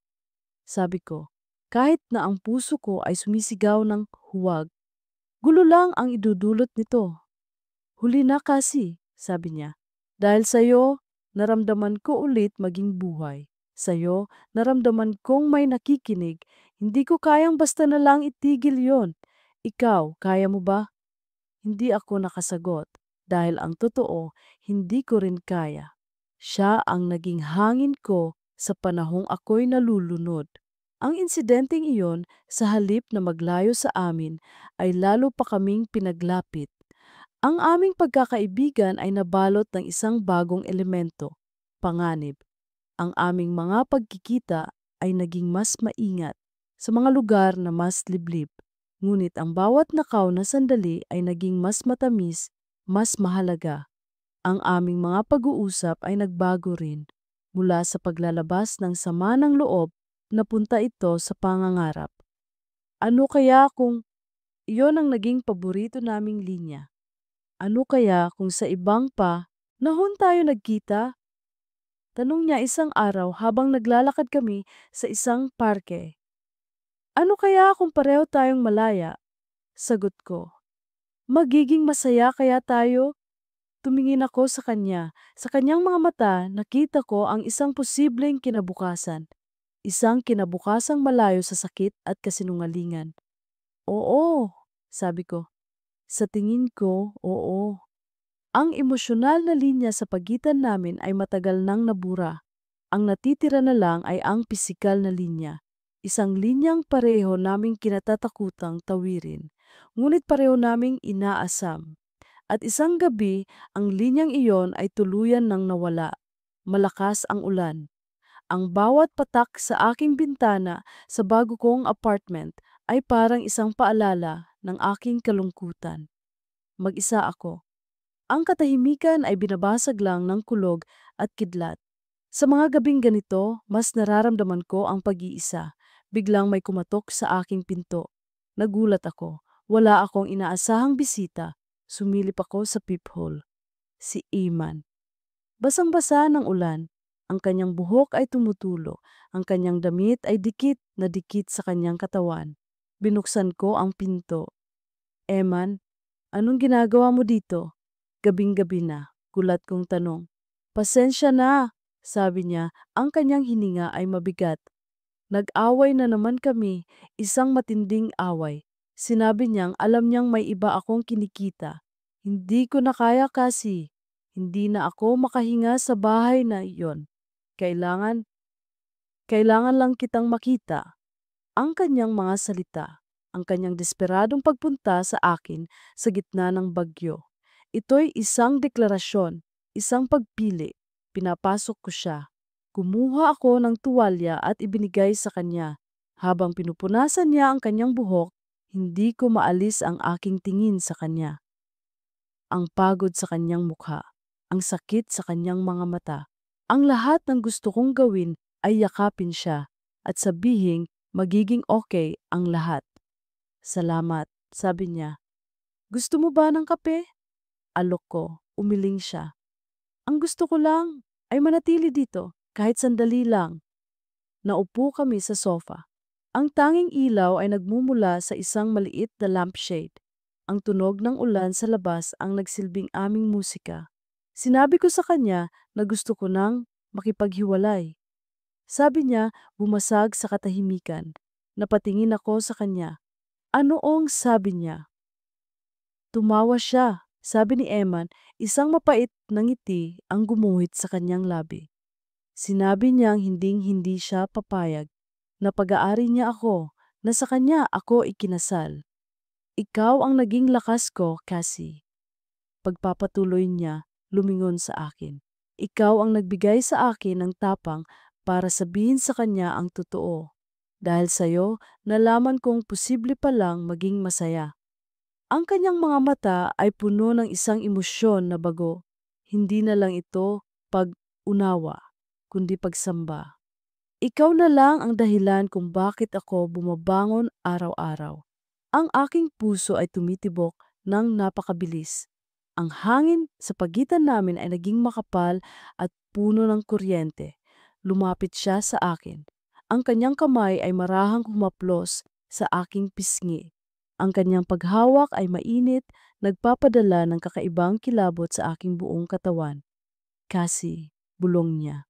sabi ko, kahit na ang puso ko ay sumisigaw ng huwag. Gulo lang ang idudulot nito. Huli na kasi, sabi niya. Dahil sa'yo, naramdaman ko ulit maging buhay. Sa'yo, naramdaman kong may nakikinig. Hindi ko kayang basta na lang itigil yon. Ikaw, kaya mo ba? Hindi ako nakasagot. Dahil ang totoo, hindi ko rin kaya. Siya ang naging hangin ko sa panahong ako'y nalulunod. Ang insidenteng iyon, sa halip na maglayo sa amin, ay lalo pa kaming pinaglapit. Ang aming pagkakaibigan ay nabalot ng isang bagong elemento, panganib. Ang aming mga pagkikita ay naging mas maingat sa mga lugar na mas liblib. Ngunit ang bawat nakaw na sandali ay naging mas matamis, mas mahalaga. Ang aming mga pag-uusap ay nagbago rin. Mula sa paglalabas ng sama ng loob, napunta ito sa pangangarap. Ano kaya kung iyon ang naging paborito naming linya? Ano kaya kung sa ibang pa, nahon tayo nagkita? Tanong niya isang araw habang naglalakad kami sa isang parke. Ano kaya kung pareho tayong malaya? Sagot ko. Magiging masaya kaya tayo? Tumingin ako sa kanya. Sa kanyang mga mata, nakita ko ang isang posibleng kinabukasan. Isang kinabukasang malayo sa sakit at kasinungalingan. Oo, sabi ko. Sa tingin ko, oo. Ang emosyonal na linya sa pagitan namin ay matagal nang nabura. Ang natitira na lang ay ang pisikal na linya. Isang linyang pareho naming kinatatakutang tawirin, ngunit pareho naming inaasam. At isang gabi, ang linyang iyon ay tuluyan nang nawala. Malakas ang ulan. Ang bawat patak sa aking bintana sa bago kong apartment ay parang isang paalala ng aking kalungkutan. Mag-isa ako. Ang katahimikan ay binabasag lang ng kulog at kidlat. Sa mga gabing ganito, mas nararamdaman ko ang pag-iisa. Biglang may kumatok sa aking pinto. Nagulat ako. Wala akong inaasahang bisita. Sumilip ako sa peephole. Si Iman. Basang-basa ng ulan. Ang kanyang buhok ay tumutulo. Ang kanyang damit ay dikit na dikit sa kanyang katawan. Binuksan ko ang pinto. Eman, anong ginagawa mo dito? Gabing-gabi na, gulat kong tanong. Pasensya na, sabi niya, ang kanyang hininga ay mabigat. Nag-away na naman kami, isang matinding away. Sinabi niyang alam niyang may iba akong kinikita. Hindi ko na kaya kasi. Hindi na ako makahinga sa bahay na iyon. Kailangan, kailangan lang kitang makita. Ang kanyang mga salita, ang kanyang desperadong pagpunta sa akin sa gitna ng bagyo. Ito'y isang deklarasyon, isang pagpili. Pinapasok ko siya. Kumuha ako ng tuwalya at ibinigay sa kanya. Habang pinupunasan niya ang kanyang buhok, hindi ko maalis ang aking tingin sa kanya. Ang pagod sa kanyang mukha, ang sakit sa kanyang mga mata. Ang lahat ng gusto kong gawin ay yakapin siya at sabihing magiging okay ang lahat. Salamat, sabi niya. Gusto mo ba ng kape? Alok ko, umiling siya. Ang gusto ko lang ay manatili dito, kahit sandali lang. Naupo kami sa sofa. Ang tanging ilaw ay nagmumula sa isang maliit na lampshade. Ang tunog ng ulan sa labas ang nagsilbing aming musika. Sinabi ko sa kanya na gusto ko nang makipaghiwalay. Sabi niya, bumasag sa katahimikan. Napatingin ako sa kanya. Anoong sabi niya? Tumawa siya. Sabi ni Eman, isang mapait na ngiti ang gumuhit sa kanyang labi. Sinabi niyang hinding-hindi siya papayag, na pag-aari niya ako, na sa kanya ako ikinasal. Ikaw ang naging lakas ko, Cassie. Pagpapatuloy niya, lumingon sa akin. Ikaw ang nagbigay sa akin ng tapang para sabihin sa kanya ang totoo. Dahil sa'yo, nalaman kong posible pa lang maging masaya. Ang kanyang mga mata ay puno ng isang emosyon na bago. Hindi na lang ito pag-unawa, kundi pagsamba. Ikaw na lang ang dahilan kung bakit ako bumabangon araw-araw. Ang aking puso ay tumitibok ng napakabilis. Ang hangin sa pagitan namin ay naging makapal at puno ng kuryente. Lumapit siya sa akin. Ang kanyang kamay ay marahang humaplos sa aking pisngi. Ang kanyang paghawak ay mainit, nagpapadala ng kakaibang kilabot sa aking buong katawan. Kasi, bulong niya.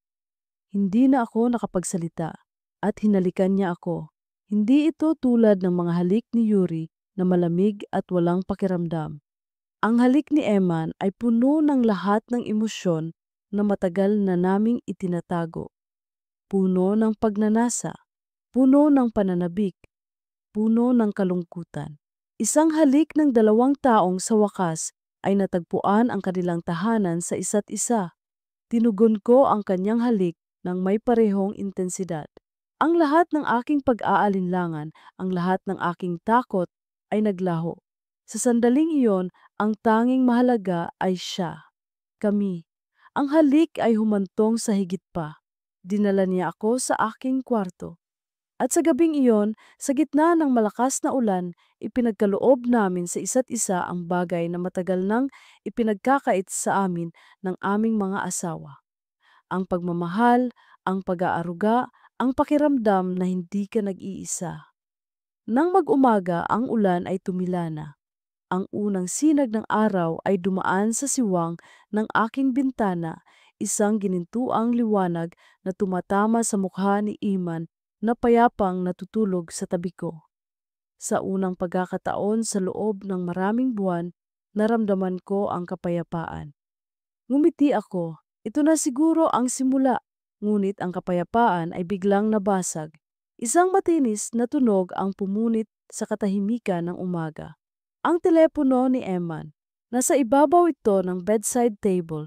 Hindi na ako nakapagsalita at hinalikan niya ako. Hindi ito tulad ng mga halik ni Yuri na malamig at walang pakiramdam. Ang halik ni Eman ay puno ng lahat ng emosyon na matagal na naming itinatago. Puno ng pagnanasa, puno ng pananabik, puno ng kalungkutan. Isang halik ng dalawang taong sa wakas ay natagpuan ang kanilang tahanan sa isa't isa. Tinugon ko ang kanyang halik ng may parehong intensidad. Ang lahat ng aking pag-aalinlangan, ang lahat ng aking takot ay naglaho. Sa sandaling iyon, ang tanging mahalaga ay siya, kami. Ang halik ay humantong sa higit pa. Dinala niya ako sa aking kwarto. At sa gabing iyon, sa gitna ng malakas na ulan, ipinagkaloob namin sa isa't isa ang bagay na matagal nang ipinagkakait sa amin ng aming mga asawa. Ang pagmamahal, ang pag-aaruga, ang pakiramdam na hindi ka nag-iisa. Nang mag-umaga, ang ulan ay tumila na. Ang unang sinag ng araw ay dumaan sa siwang ng aking bintana, isang ginintuang liwanag na tumatama sa mukha ni Iman na payapang natutulog sa tabi ko. Sa unang pagkakataon sa loob ng maraming buwan, naramdaman ko ang kapayapaan. Ngumiti ako. Ito na siguro ang simula. Ngunit ang kapayapaan ay biglang nabasag. Isang matinis na tunog ang pumunit sa katahimikan ng umaga. Ang telepono ni Eman. Nasa ibabaw ito ng bedside table,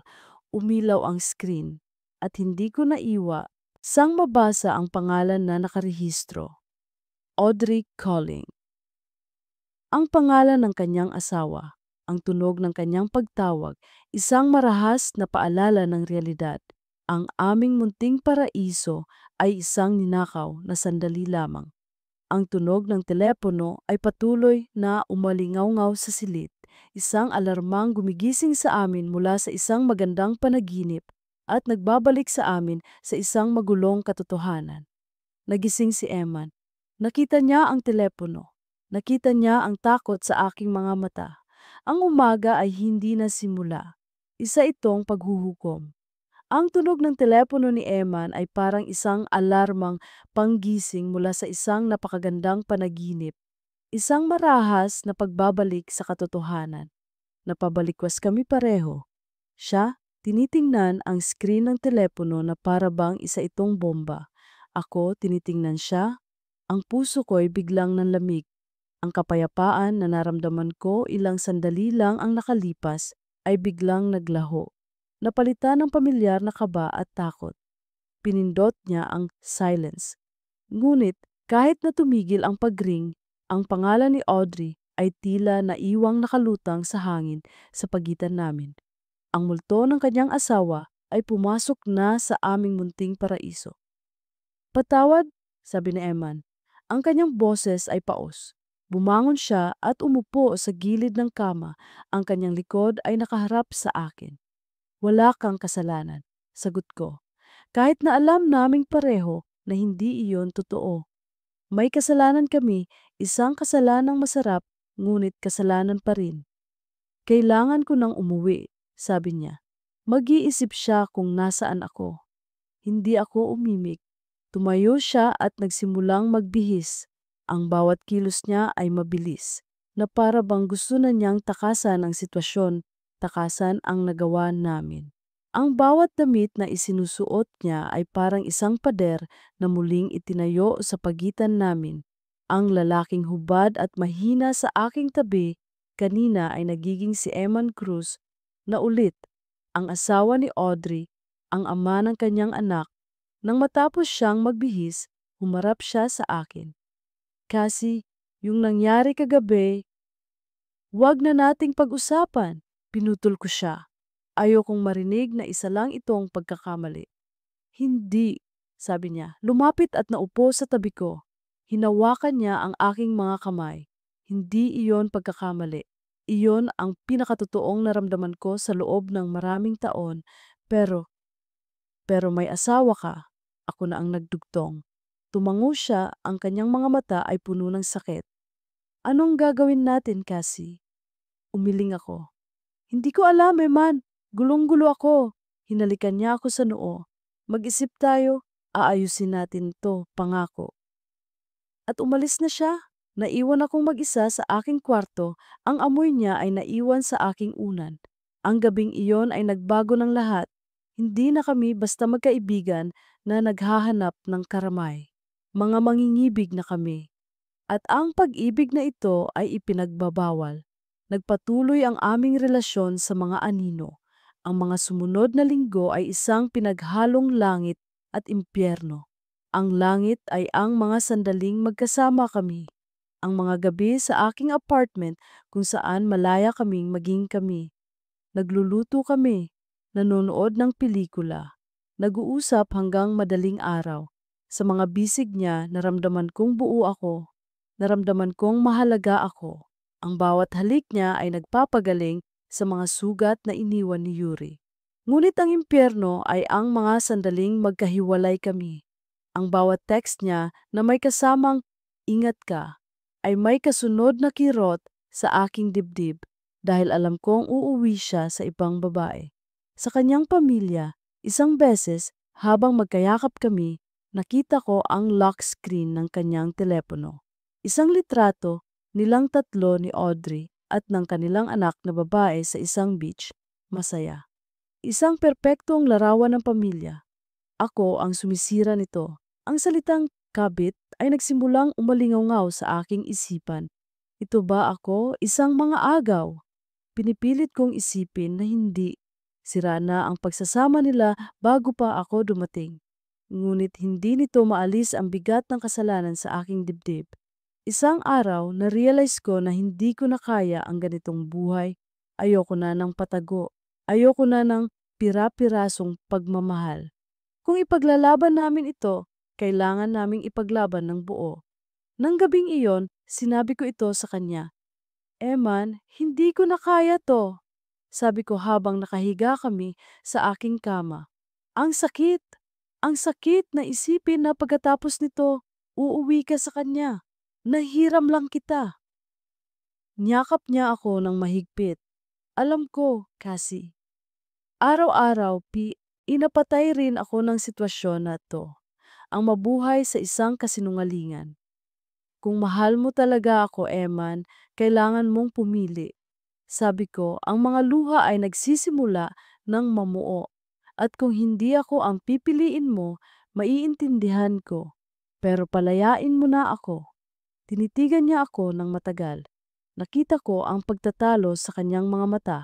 umilaw ang screen, at hindi ko naiwa sang mabasa ang pangalan na nakarehistro. Audrey Calling. Ang pangalan ng kanyang asawa, ang tunog ng kanyang pagtawag, isang marahas na paalala ng realidad. Ang aming munting paraiso ay isang ninakaw na sandali lamang. Ang tunog ng telepono ay patuloy na umalingaw-ngaw sa silid, isang alarmang gumigising sa amin mula sa isang magandang panaginip at nagbabalik sa amin sa isang magulong katotohanan. Nagising si Eman. Nakita niya ang telepono. Nakita niya ang takot sa aking mga mata. Ang umaga ay hindi na simula. Isa itong paghuhukom. Ang tunog ng telepono ni Eman ay parang isang alarmang panggising mula sa isang napakagandang panaginip. Isang marahas na pagbabalik sa katotohanan. Napabalikwas kami pareho. Siya, tinitingnan ang screen ng telepono na para bang isa itong bomba. Ako, tinitingnan siya. Ang puso ko'y biglang nanlamig. Ang kapayapaan na naramdaman ko ilang sandali lang ang nakalipas ay biglang naglaho. Napalitan ng pamilyar na kaba at takot. Pinindot niya ang silence. Ngunit kahit na tumigil ang pagring, ang pangalan ni Audrey ay tila naiwang nakalutang sa hangin sa pagitan namin. Ang multo ng kanyang asawa ay pumasok na sa aming munting paraiso. Patawad, sabi ni Eman. Ang kanyang boses ay paos. Bumangon siya at umupo sa gilid ng kama. Ang kanyang likod ay nakaharap sa akin. Wala kang kasalanan, sagot ko. Kahit na alam naming pareho na hindi iyon totoo. May kasalanan kami, isang kasalanang masarap, ngunit kasalanan pa rin. Kailangan ko nang umuwi, sabi niya. Mag-iisip siya kung nasaan ako. Hindi ako umimik. Tumayo siya at nagsimulang magbihis. Ang bawat kilos niya ay mabilis, na para bang gusto na niyang takasan ang sitwasyon, takasan ang nagawa namin. Ang bawat damit na isinusuot niya ay parang isang pader na muling itinayo sa pagitan namin. Ang lalaking hubad at mahina sa aking tabi kanina ay nagiging si Eman Cruz na ulit, ang asawa ni Audrey, ang ama ng kanyang anak. Nang matapos siyang magbihis, humarap siya sa akin. Kasi yung nangyari kagabi, wag na nating pag-usapan. Pinutol ko siya. Ayokong marinig na isa lang itong pagkakamali. Hindi, sabi niya. Lumapit at naupo sa tabi ko. Hinawakan niya ang aking mga kamay. Hindi iyon pagkakamali. Iyon ang pinakatotoong naramdaman ko sa loob ng maraming taon. Pero may asawa ka. Ako na ang nagdugtong. Tumango siya, ang kanyang mga mata ay puno ng sakit. Anong gagawin natin, Cassie? Umiling ako. Hindi ko alam, Eman. Gulong-gulo ako. Hinalikan niya ako sa noo. Mag-isip tayo, aayusin natin to, pangako. At umalis na siya. Naiwan akong mag-isa sa aking kwarto. Ang amoy niya ay naiwan sa aking unan. Ang gabing iyon ay nagbago ng lahat. Hindi na kami basta magkaibigan na naghahanap ng karamay. Mga mangingibig na kami. At ang pag-ibig na ito ay ipinagbabawal. Nagpatuloy ang aming relasyon sa mga anino. Ang mga sumunod na linggo ay isang pinaghalong langit at impyerno. Ang langit ay ang mga sandaling magkasama kami. Ang mga gabi sa aking apartment kung saan malaya kaming maging kami. Nagluluto kami, nanonood ng pelikula, nag-uusap hanggang madaling araw. Sa mga bisig niya, naramdaman kong buo ako. Naramdaman kong mahalaga ako. Ang bawat halik niya ay nagpapagaling sa mga sugat na iniwan ni Yuri. Ngunit ang impyerno ay ang mga sandaling magkahiwalay kami. Ang bawat text niya na may kasamang "ingat ka" ay may kasunod na kirot sa aking dibdib dahil alam kong uuwi siya sa ibang babae. Sa kanyang pamilya, isang beses habang magkayakap kami, nakita ko ang lock screen ng kanyang telepono. Isang litrato nilang tatlo ni Audrey at ng kanilang anak na babae sa isang beach, masaya. Isang perpektong larawan ng pamilya. Ako ang sumisira nito. Ang salitang kabit ay nagsimulang umalingaw sa aking isipan. Ito ba ako, isang mga agaw? Pinipilit kong isipin na hindi. Sira na ang pagsasama nila bago pa ako dumating. Ngunit hindi nito maalis ang bigat ng kasalanan sa aking dibdib. Isang araw, na-realize ko na hindi ko na kaya ang ganitong buhay. Ayoko na ng patago. Ayoko na ng pira-pirasong pagmamahal. Kung ipaglalaban namin ito, kailangan naming ipaglaban ng buo. Nang gabing iyon, sinabi ko ito sa kanya. Eman, hindi ko na kaya to. Sabi ko habang nakahiga kami sa aking kama. Ang sakit! Ang sakit na isipin na pagkatapos nito, uuwi ka sa kanya. Nahiram lang kita. Niyakap niya ako ng mahigpit. Alam ko, Cassie. Araw-araw, inapatay rin ako ng sitwasyon na to. Ang mabuhay sa isang kasinungalingan. Kung mahal mo talaga ako, Eman, kailangan mong pumili. Sabi ko, ang mga luha ay nagsisimula ng mamuo. At kung hindi ako ang pipiliin mo, maiintindihan ko. Pero palayain mo na ako. Tinitigan niya ako ng matagal. Nakita ko ang pagtatalo sa kanyang mga mata,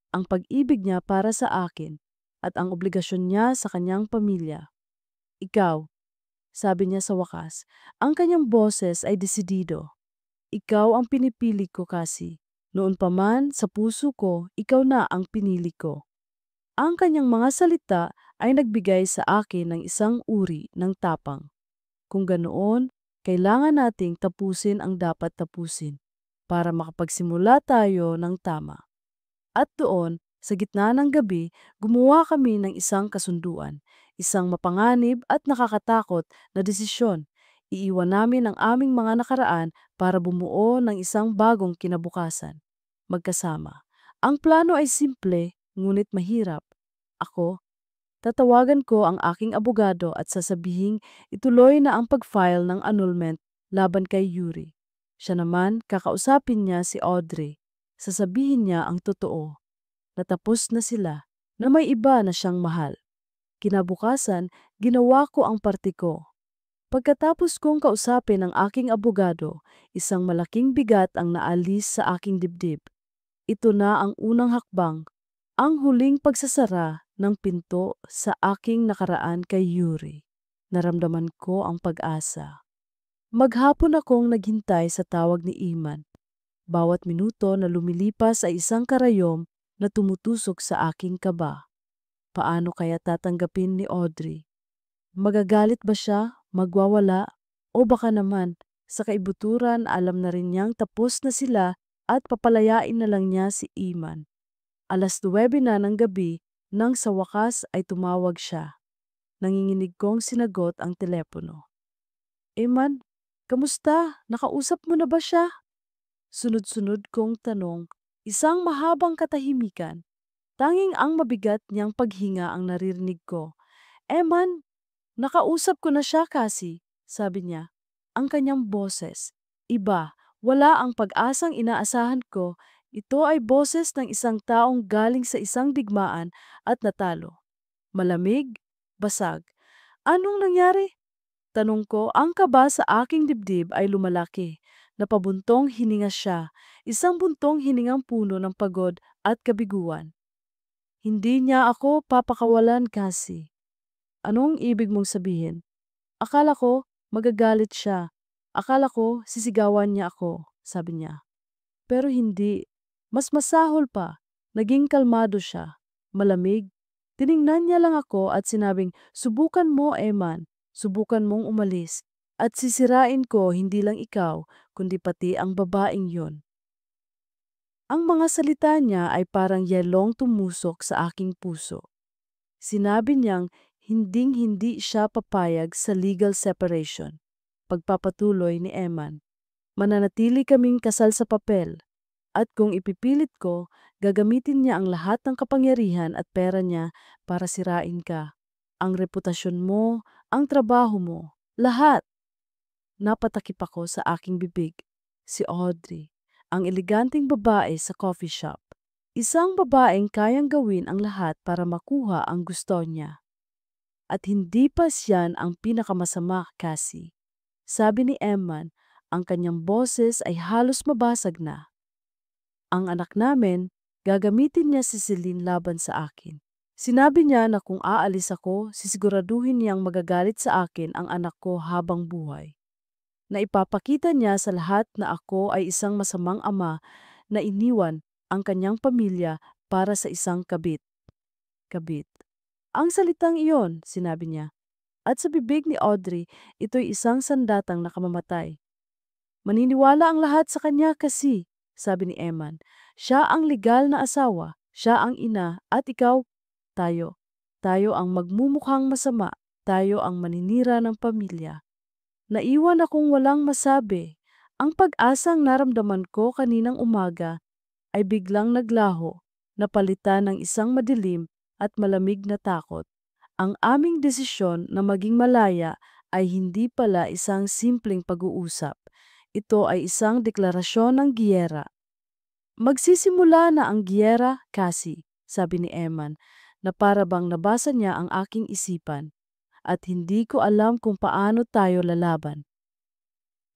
ang pag-ibig niya para sa akin, at ang obligasyon niya sa kanyang pamilya. Ikaw, sabi niya sa wakas, ang kanyang boses ay desidido. Ikaw ang pinipili ko, Cassie. Noon pa man, sa puso ko, ikaw na ang pinili ko. Ang kanyang mga salita ay nagbigay sa akin ng isang uri ng tapang. Kung ganoon, kailangan nating tapusin ang dapat tapusin para makapagsimula tayo ng tama. At doon, sa gitna ng gabi, gumawa kami ng isang kasunduan, isang mapanganib at nakakatakot na desisyon. Iiwan namin ang aming mga nakaraan para bumuo ng isang bagong kinabukasan. Magkasama. Ang plano ay simple, ngunit mahirap. Ako, tatawagan ko ang aking abogado at sasabihing ituloy na ang pag-file ng annulment laban kay Yuri. Siya naman, kakausapin niya si Audrey. Sasabihin niya ang totoo. Natapos na sila, na may iba na siyang mahal. Kinabukasan, ginawa ko ang parte ko. Pagkatapos kong kausapin ang aking abogado, isang malaking bigat ang naalis sa aking dibdib. Ito na ang unang hakbang, ang huling pagsasara ng pinto sa aking nakaraan kay Yuri. Naramdaman ko ang pag-asa. Maghapon akong naghintay sa tawag ni Iman. Bawat minuto na lumilipas ay isang karayom na tumutusok sa aking kaba. Paano kaya tatanggapin ni Audrey? Magagalit ba siya? Magwawala? O baka naman, sa kaibuturan alam na rin niyang tapos na sila at papalayain na lang niya si Iman. 9:00 na ng gabi nang sa wakas ay tumawag siya. Nanginginig kong sinagot ang telepono. Iman, kamusta? Nakausap mo na ba siya? Sunod-sunod kong tanong, isang mahabang katahimikan. Tanging ang mabigat niyang paghinga ang naririnig ko. Eman, nakausap ko na siya, Cassie, sabi niya. Ang kanyang boses. Iba, wala ang pag-asang inaasahan ko. Ito ay boses ng isang taong galing sa isang digmaan at natalo. Malamig, basag. Anong nangyari? Tanong ko, ang kaba sa aking dibdib ay lumalaki. Napabuntong hininga siya, isang buntong hiningang puno ng pagod at kabiguan. Hindi niya ako papakawalan kasi. Anong ibig mong sabihin? Akala ko magagalit siya. Akala ko sisigawan niya ako, sabi niya. Pero hindi. Mas masahol pa. Naging kalmado siya. Malamig. Tiningnan niya lang ako at sinabing, subukan mo, Eman. Subukan mong umalis. At sisirain ko hindi lang ikaw, kundi pati ang babaeng yon. Ang mga salita niya ay parang yelong tumusok sa aking puso. Sinabi niyang hinding-hindi siya papayag sa legal separation. Pagpapatuloy ni Eman, mananatili kaming kasal sa papel. At kung ipipilit ko, gagamitin niya ang lahat ng kapangyarihan at pera niya para sirain ka. Ang reputasyon mo, ang trabaho mo, lahat. Napatakip ako sa aking bibig. Si Audrey, ang eleganteng babae sa coffee shop. Isang babaeng kayang gawin ang lahat para makuha ang gusto niya. At hindi pa siyan ang pinakamasama, Cassie. Sabi ni Emman, ang kanyang boses ay halos mabasag na. Ang anak namin, gagamitin niya si Celine laban sa akin. Sinabi niya na kung aalis ako, sisiguraduhin niyang magagalit sa akin ang anak ko habang buhay. Na ipapakita niya sa lahat na ako ay isang masamang ama na iniwan ang kanyang pamilya para sa isang kabit. Kabit. Ang salitang iyon, sinabi niya. At sa bibig ni Audrey, ito'y isang sandatang nakamamatay. Maniniwala ang lahat sa kanya kasi, sabi ni Eman. Siya ang legal na asawa, siya ang ina, at ikaw, tayo. Tayo ang magmumukhang masama, tayo ang maninira ng pamilya. Naiwan akong walang masabi. Ang pag-asang naramdaman ko kaninang umaga ay biglang naglaho, napalitan ng isang madilim at malamig na takot. Ang aming desisyon na maging malaya ay hindi pala isang simpleng pag-uusap. Ito ay isang deklarasyon ng giyera. Magsisimula na ang giyera, Cassie, sabi ni Eman, na para bang nabasa niya ang aking isipan, at hindi ko alam kung paano tayo lalaban.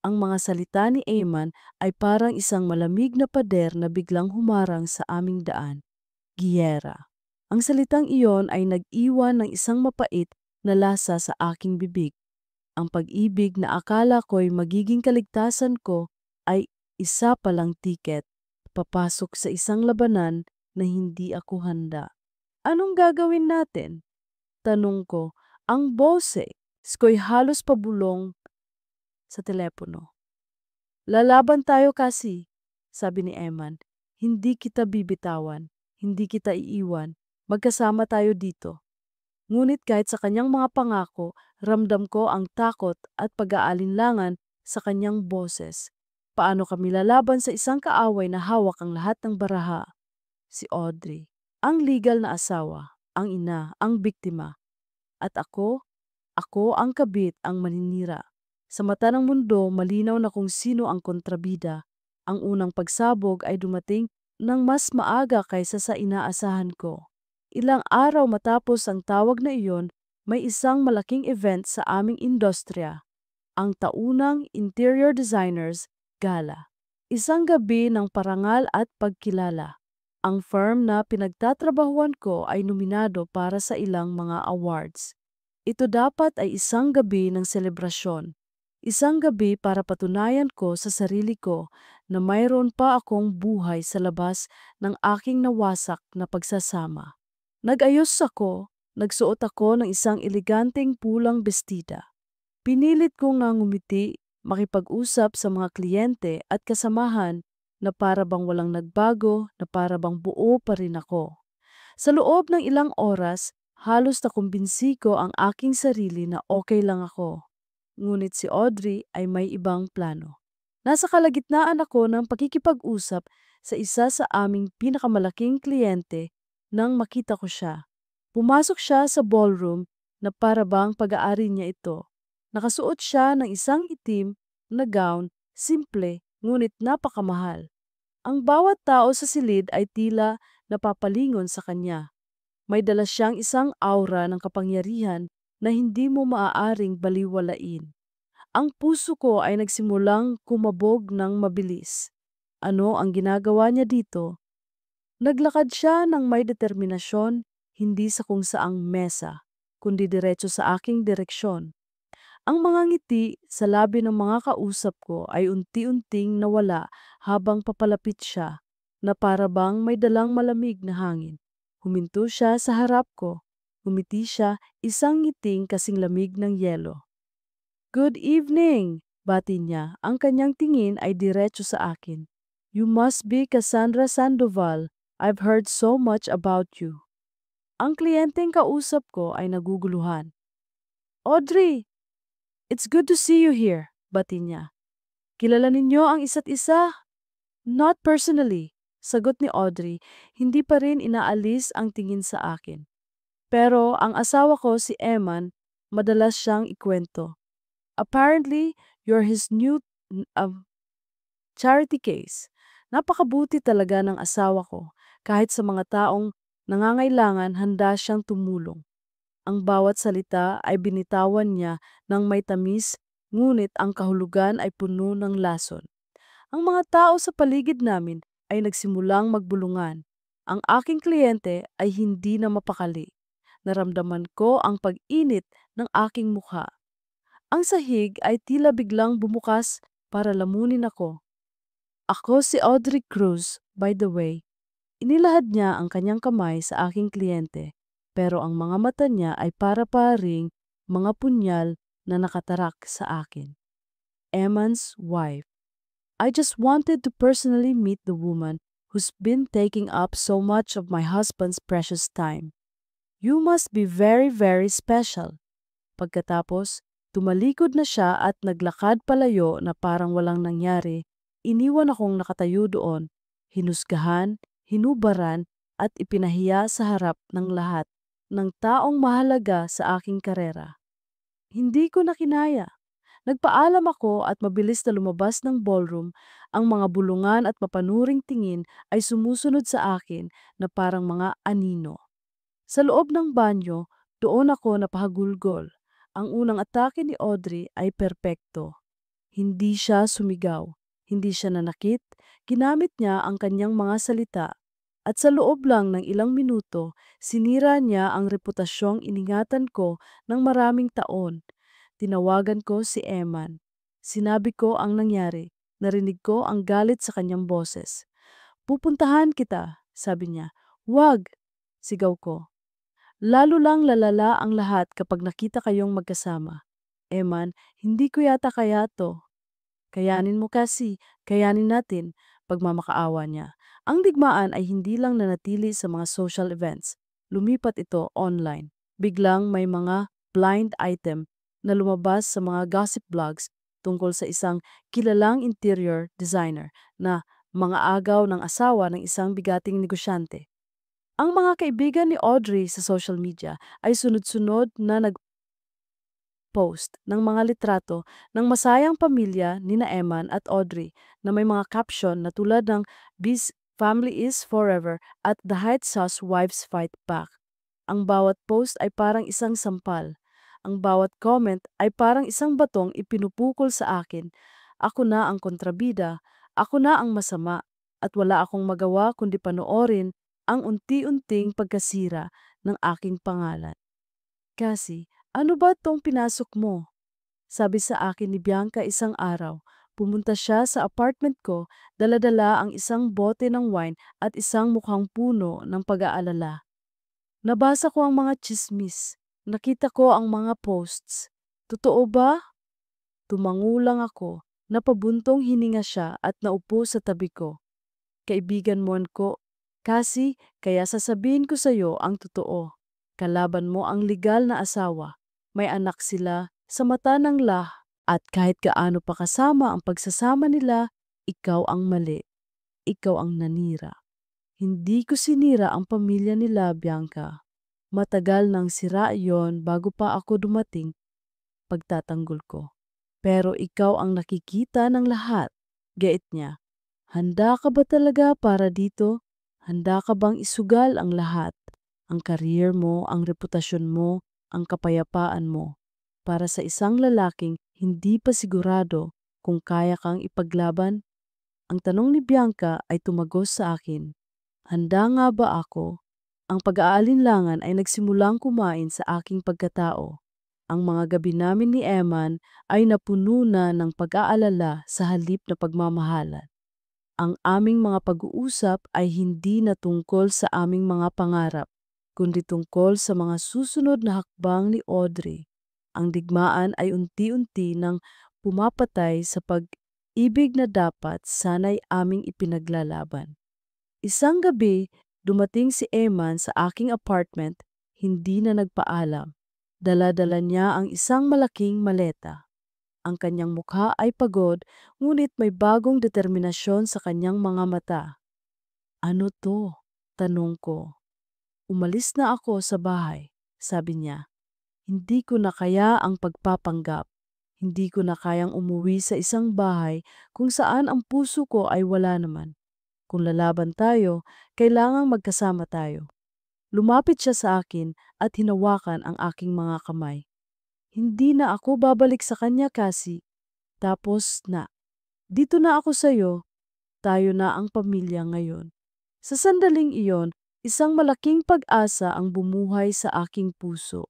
Ang mga salita ni Eman ay parang isang malamig na pader na biglang humarang sa aming daan. Giyera. Ang salitang iyon ay nag-iwan ng isang mapait na lasa sa aking bibig. Ang pag-ibig na akala ko'y magiging kaligtasan ko ay isa palang tiket, papasok sa isang labanan na hindi ako handa. Anong gagawin natin? Tanong ko, ang boses ko'y halos pabulong sa telepono. Lalaban tayo kasi, sabi ni Eman. Hindi kita bibitawan, hindi kita iiwan, magkasama tayo dito. Ngunit kahit sa kanyang mga pangako, ramdam ko ang takot at pag-aalinlangan sa kanyang boses. Paano kami lalaban sa isang kaaway na hawak ang lahat ng baraha? Si Audrey, ang legal na asawa, ang ina, ang biktima. At ako ang kabit, ang maninira. Sa mata ng mundo, malinaw na kung sino ang kontrabida. Ang unang pagsabog ay dumating ng mas maaga kaysa sa inaasahan ko. Ilang araw matapos ang tawag na iyon, may isang malaking event sa aming industriya, ang taunang Interior Designers Gala. Isang gabi ng parangal at pagkilala. Ang firm na pinagtatrabahuan ko ay nominado para sa ilang mga awards. Ito dapat ay isang gabi ng selebrasyon. Isang gabi para patunayan ko sa sarili ko na mayroon pa akong buhay sa labas ng aking nawasak na pagsasama. Nag-ayos ako, nagsuot ako ng isang eleganteng pulang bestida. Pinilit kong ngumiti, makipag-usap sa mga kliyente at kasamahan na para bang walang nagbago, na para bang buo pa rin ako. Sa loob ng ilang oras, halos nakumbinsi ko ang aking sarili na okay lang ako. Ngunit si Audrey ay may ibang plano. Nasa kalagitnaan ako ng pakikipag-usap sa isa sa aming pinakamalaking kliyente nang makita ko siya. Pumasok siya sa ballroom na para bang pag-aari niya ito. Nakasuot siya ng isang itim na gown, simple ngunit napakamahal. Ang bawat tao sa silid ay tila napapalingon sa kanya. May dala siyang isang aura ng kapangyarihan na hindi mo maaaring baliwalain. Ang puso ko ay nagsimulang kumabog ng mabilis. Ano ang ginagawa niya dito? Naglakad siya ng may determinasyon, hindi sa kung saang mesa, kundi diretso sa aking direksyon. Ang mga ngiti sa labi ng mga kausap ko ay unti-unting nawala habang papalapit siya, na para bang may dalang malamig na hangin. Huminto siya sa harap ko. Humiti siya, isang ngiting kasing lamig ng yelo. "Good evening!" Bati niya. Ang kanyang tingin ay diretso sa akin. "You must be Cassandra Sandoval. I've heard so much about you." Ang kliyenteng kausap ko ay naguguluhan. "Audrey, it's good to see you here," bati niya. "Kilala ninyo ang isa't isa?" "Not personally," sagot ni Audrey, hindi pa rin inaalis ang tingin sa akin. Pero ang asawa ko si Eman, madalas siyang ikwento. "Apparently, you're his new uh, charity case." Napakabuti talaga ng asawa ko. Kahit sa mga taong nangangailangan, handa siyang tumulong. Ang bawat salita ay binitawan niya ng may tamis, ngunit ang kahulugan ay puno ng lason. Ang mga tao sa paligid namin ay nagsimulang magbulungan. Ang aking kliyente ay hindi na mapakali. Naramdaman ko ang pag-init ng aking mukha. Ang sahig ay tila biglang bumukas para lamunin ako. "Ako si Audrey Cruz, by the way." Inilahad niya ang kanyang kamay sa aking kliyente, pero ang mga mata niya ay para-paring mga punyal na nakatarak sa akin. "Eman's wife. I just wanted to personally meet the woman who's been taking up so much of my husband's precious time. You must be very, very special." Pagkatapos, tumalikod na siya at naglakad palayo na parang walang nangyari. Iniwan akong nakatayo doon, hinusgahan, hinubaran at ipinahiya sa harap ng lahat ng taong mahalaga sa aking karera. Hindi ko na kinaya. Nagpaalam ako at mabilis na lumabas ng ballroom. Ang mga bulungan at mapanuring tingin ay sumusunod sa akin na parang mga anino. Sa loob ng banyo, doon ako napahagulgol. Ang unang atake ni Audrey ay perpekto. Hindi siya sumigaw, hindi siya nanakit, ginamit niya ang kanyang mga salita. At sa loob lang ng ilang minuto, sinira niya ang reputasyong iningatan ko ng maraming taon. Tinawagan ko si Eman. Sinabi ko ang nangyari. Narinig ko ang galit sa kanyang boses. "Pupuntahan kita," sabi niya. "Wag!" sigaw ko. "Lalo lang lalala ang lahat kapag nakita kayong magkasama." "Eman, hindi ko yata kaya to." "Kayanin mo kasi, kayanin natin," pagmamakaawa niya. Ang digmaan ay hindi lang nanatili sa mga social events. Lumipat ito online. Biglang may mga blind item na lumabas sa mga gossip blogs tungkol sa isang kilalang interior designer na mga agaw ng asawa ng isang bigating negosyante. Ang mga kaibigan ni Audrey sa social media ay sunod-sunod na nag-post ng mga litrato ng masayang pamilya ni na Eman at Audrey na may mga caption na tulad ng "This family is forever" at "The Height Sauce Wives Fight Back." Ang bawat post ay parang isang sampal. Ang bawat comment ay parang isang batong ipinupukol sa akin. Ako na ang kontrabida, ako na ang masama, at wala akong magawa kundi panoorin ang unti-unting pagkasira ng aking pangalan. "Kasi, ano ba tong pinasok mo?" sabi sa akin ni Bianca isang araw. Pumunta siya sa apartment ko, dala-dala ang isang bote ng wine at isang mukhang puno ng pag-aalala. Nabasa ko ang mga tsismis. Nakita ko ang mga posts. "Totoo ba?" Tumangulang ako. Napabuntong hininga siya at naupo sa tabi ko. "Kaibigan mo ko, kasi kaya sasabihin ko sa iyo ang totoo. Kalaban mo ang legal na asawa. May anak sila sa mata ng at kahit gaano pa kasama ang pagsasama nila, ikaw ang mali. Ikaw ang nanira." "Hindi ko sinira ang pamilya nila, Bianca. Matagal nang sira yon bago pa ako dumating." Pagtatanggol ko. "Pero ikaw ang nakikita ng lahat." Gait niya. "Handa ka ba talaga para dito? Handa ka bang isugal ang lahat?" ang career mo, ang reputasyon mo, ang kapayapaan mo. Para sa isang lalaking hindi pa sigurado kung kaya kang ipaglaban, ang tanong ni Bianca ay tumagos sa akin. Handa nga ba ako? Ang pag-aalinlangan ay nagsimulang kumain sa aking pagkatao. Ang mga gabi namin ni Eman ay napuno na ng pag-aalala sa halip na pagmamahalan. Ang aming mga pag-uusap ay hindi na tungkol sa aming mga pangarap, kundi tungkol sa mga susunod na hakbang ni Audrey. Ang digmaan ay unti-unti nang pumapatay sa pag-ibig na dapat sana'y aming ipinaglalaban. Isang gabi, dumating si Eman sa aking apartment, hindi na nagpaalam. Dala-dala niya ang isang malaking maleta. Ang kanyang mukha ay pagod, ngunit may bagong determinasyon sa kanyang mga mata. Ano to? Tanong ko. Umalis na ako sa bahay, sabi niya. Hindi ko na kaya ang pagpapanggap. Hindi ko na kayang umuwi sa isang bahay kung saan ang puso ko ay wala naman. Kung lalaban tayo, kailangang magkasama tayo. Lumapit siya sa akin at hinawakan ang aking mga kamay. Hindi na ako babalik sa kanya, Cassie. Tapos na. Dito na ako sa'yo. Tayo na ang pamilya ngayon. Sa sandaling iyon, isang malaking pag-asa ang bumuhay sa aking puso.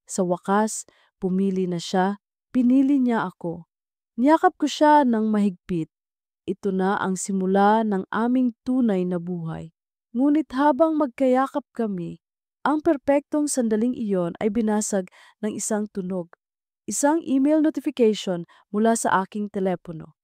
Sa wakas, pumili na siya, pinili niya ako. Niyakap ko siya ng mahigpit. Ito na ang simula ng aming tunay na buhay. Ngunit habang magkayakap kami, ang perpektong sandaling iyon ay binasag ng isang tunog. Isang email notification mula sa aking telepono.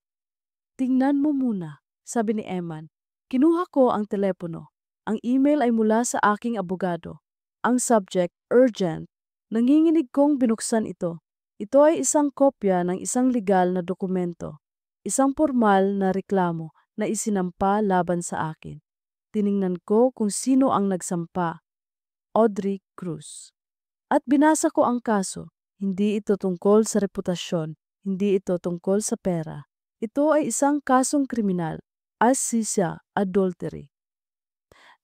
Tingnan mo muna, sabi ni Eman. Kinuha ko ang telepono. Ang email ay mula sa aking abogado. Ang subject, urgent. Nanginginig kong binuksan ito. Ito ay isang kopya ng isang legal na dokumento. Isang formal na reklamo na isinampa laban sa akin. Tiningnan ko kung sino ang nagsampa. Audrey Cruz. At binasa ko ang kaso. Hindi ito tungkol sa reputasyon. Hindi ito tungkol sa pera. Ito ay isang kasong kriminal, asisya, adultery.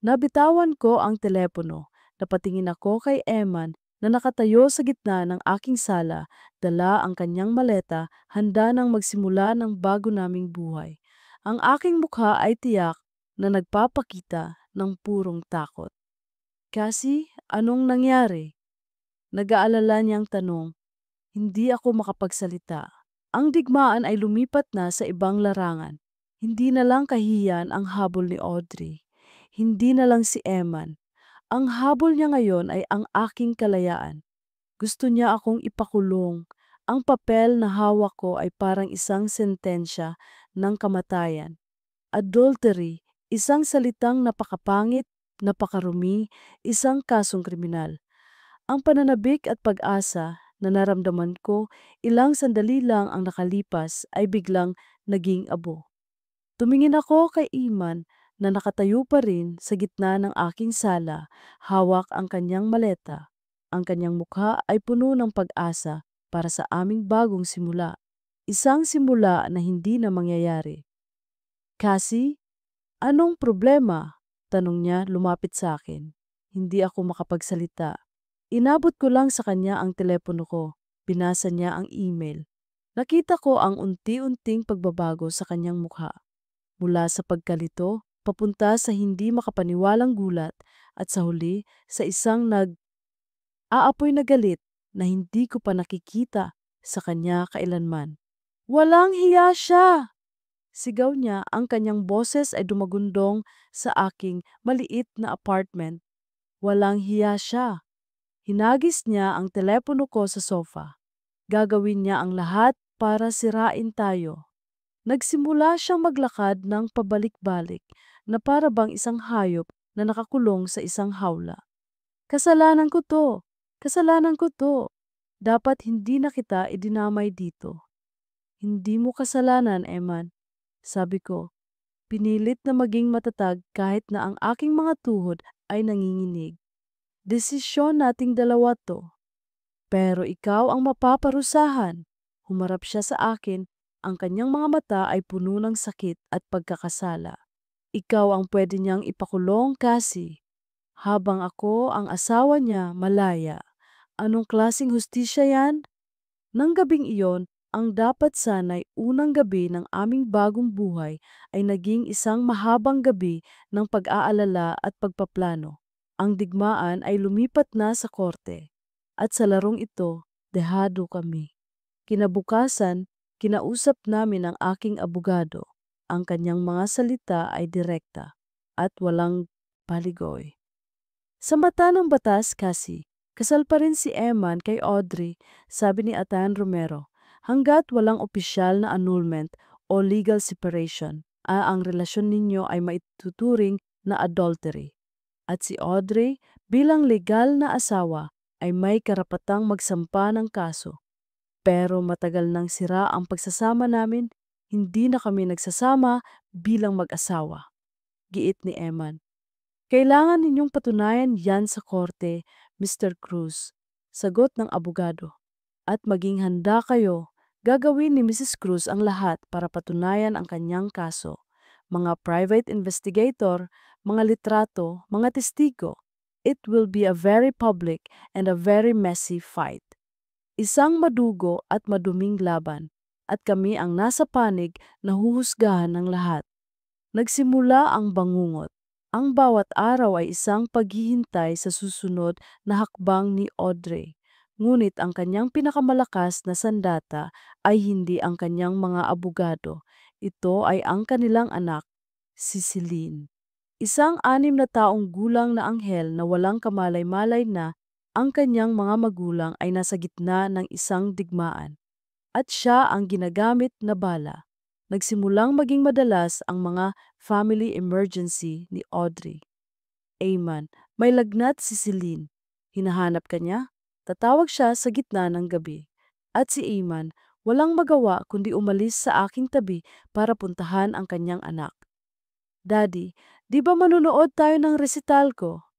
Nabitawan ko ang telepono. Napatingin ako kay Eman na nakatayo sa gitna ng aking sala, dala ang kanyang maleta, handa nang magsimula ng bago naming buhay. Ang aking mukha ay tiyak na nagpapakita ng purong takot. Kasi anong nangyari? Nag-aalala niyang tanong. Hindi ako makapagsalita. Ang digmaan ay lumipat na sa ibang larangan. Hindi na lang kahihiyan ang habol ni Audrey. Hindi na lang si Eman. Ang habol niya ngayon ay ang aking kalayaan. Gusto niya akong ipakulong. Ang papel na hawak ko ay parang isang sentensya ng kamatayan. Adultery, isang salitang napakapangit, napakarumi, isang kasong kriminal. Ang pananabik at pag-asa na naramdaman ko ilang sandali lang ang nakalipas ay biglang naging abo. Tumingin ako kay Iman na nakatayo pa rin sa gitna ng aking sala, hawak ang kanyang maleta. Ang kanyang mukha ay puno ng pag-asa para sa aming bagong simula. Isang simula na hindi na mangyayari. Cassie, anong problema? Tanong niya lumapit sa akin. Hindi ako makapagsalita. Inabot ko lang sa kanya ang telepono ko. Binasa niya ang email. Nakita ko ang unti-unting pagbabago sa kanyang mukha. Mula sa pagkalito, papunta sa hindi makapaniwalang gulat at sa huli sa isang nag-aapoy na galit na hindi ko pa nakikita sa kanya kailanman. Walang hiya siya! Sigaw niya, ang kanyang boses ay dumagundong sa aking maliit na apartment. Walang hiya siya! Hinagis niya ang telepono ko sa sofa. Gagawin niya ang lahat para sirain tayo. Nagsimula siyang maglakad ng pabalik-balik na para bang isang hayop na nakakulong sa isang hawla. Kasalanan ko to. Kasalanan ko to. Dapat hindi na kita idinamay dito. Hindi mo kasalanan, Eman. Sabi ko, pinilit na maging matatag kahit na ang aking mga tuhod ay nanginginig. Desisyon nating dalawa to. Pero ikaw ang mapaparusahan. Humarap siya sa akin, ang kanyang mga mata ay puno ng sakit at pagkakasala. Ikaw ang pwede niyang ipakulong, Cassie. habang ako ang asawa niya malaya. Anong klaseng hustisya yan? Nang gabing iyon, ang dapat sana'y unang gabi ng aming bagong buhay ay naging isang mahabang gabi ng pag-aalala at pagpaplano. Ang digmaan ay lumipat na sa korte. At sa larong ito, dehado kami. Kinabukasan, kinausap namin ang aking abogado. Ang kanyang mga salita ay direkta at walang paligoy. Sa mata ng batas kasi, kasal pa rin si Eman kay Audrey, sabi ni Atan Romero, hanggat walang opisyal na annulment o legal separation, ang relasyon ninyo ay maituturing na adultery. At si Audrey, bilang legal na asawa, ay may karapatang magsampa ng kaso. Pero matagal nang sira ang pagsasama namin, hindi na kami nagsasama bilang mag-asawa. Giit ni Eman. Kailangan ninyong patunayan yan sa korte, Mr. Cruz, sagot ng abogado. At maging handa kayo, gagawin ni Mrs. Cruz ang lahat para patunayan ang kanyang kaso. Mga private investigator, mga litrato, mga testigo. It will be a very public and a very messy fight. Isang madugo at maduming laban, at kami ang nasa panig na huhusgahan ng lahat. Nagsimula ang bangungot. Ang bawat araw ay isang paghihintay sa susunod na hakbang ni Audrey. Ngunit ang kanyang pinakamalakas na sandata ay hindi ang kanyang mga abogado. Ito ay ang kanilang anak, si Celine. Isang 6 na taong gulang na anghel na walang kamalay-malay na ang kanyang mga magulang ay nasa gitna ng isang digmaan. At siya ang ginagamit na bala. Nagsimulang maging madalas ang mga family emergency ni Audrey. Eman, may lagnat si Celine. Hinahanap ka niya? Tatawag siya sa gitna ng gabi. At si Eman, walang magawa kundi umalis sa aking tabi para puntahan ang kanyang anak. Daddy, di ba manonood tayo ng resital ko?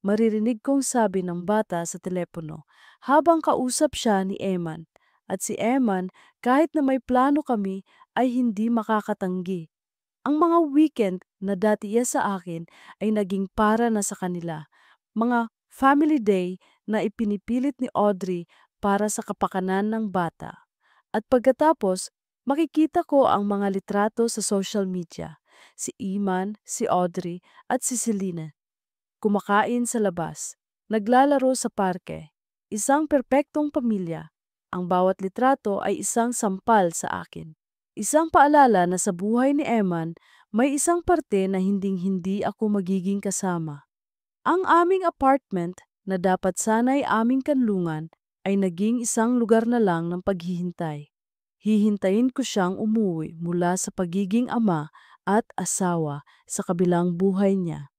Maririnig kong sabi ng bata sa telepono habang kausap siya ni Eman. At si Eman, kahit na may plano kami, ay hindi makakatanggi. Ang mga weekend na dati iya sa akin ay naging para na sa kanila. Mga family day na ipinipilit ni Audrey para sa kapakanan ng bata. At pagkatapos, makikita ko ang mga litrato sa social media. Si Iman, si Audrey, at si Selena. Kumakain sa labas, naglalaro sa parke. Isang perpektong pamilya. Ang bawat litrato ay isang sampal sa akin. Isang paalala na sa buhay ni Eman, may isang parte na hinding-hindi ako magiging kasama. Ang aming apartment, na dapat sana'y aming kanlungan, ay naging isang lugar na lang ng paghihintay. Hihintayin ko siyang umuwi mula sa pagiging ama at asawa sa kabilang buhay niya.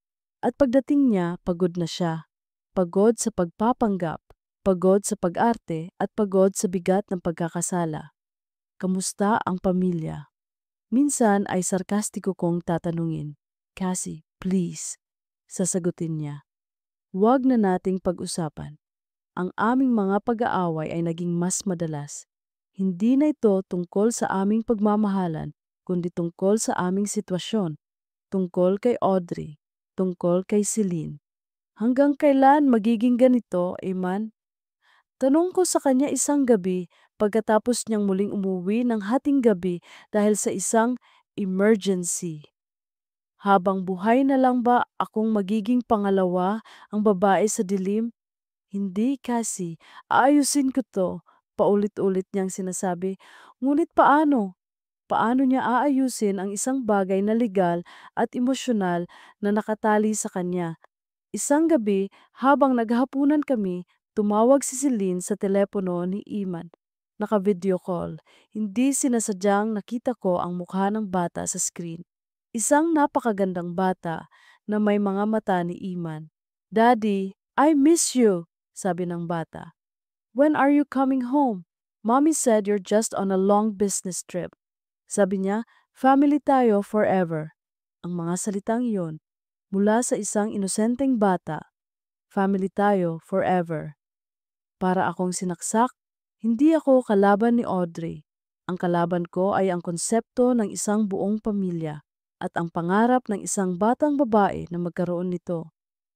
At pagdating niya, pagod na siya. Pagod sa pagpapanggap, pagod sa pag-arte, at pagod sa bigat ng pagkakasala. Kamusta ang pamilya? Minsan ay sarkastiko kong tatanungin. Cassie, please. Sasagutin niya. Huwag na nating pag-usapan. Ang aming mga pag-aaway ay naging mas madalas. Hindi na ito tungkol sa aming pagmamahalan, kundi tungkol sa aming sitwasyon. Tungkol kay Audrey. Tungkol kay Celine. Hanggang kailan magiging ganito, Eman? Tanong ko sa kanya isang gabi pagkatapos niyang muling umuwi ng hating gabi dahil sa isang emergency. Habang buhay na lang ba akong magiging pangalawa ang babae sa dilim? Hindi kasi, aayusin ko to, paulit-ulit niyang sinasabi. Ngunit paano? Paano niya aayusin ang isang bagay na legal at emosyonal na nakatali sa kanya? Isang gabi, habang naghahapunan kami, tumawag si Celine sa telepono ni Iman. Naka-video call. Hindi sinasadyang nakita ko ang mukha ng bata sa screen. Isang napakagandang bata na may mga mata ni Iman. Daddy, I miss you, sabi ng bata. When are you coming home? Mommy said you're just on a long business trip. Sabi niya, family tayo forever. Ang mga salitang iyon, mula sa isang inosenteng bata, family tayo forever. Para akong sinaksak, hindi ako kalaban ni Audrey. Ang kalaban ko ay ang konsepto ng isang buong pamilya at ang pangarap ng isang batang babae na magkaroon nito.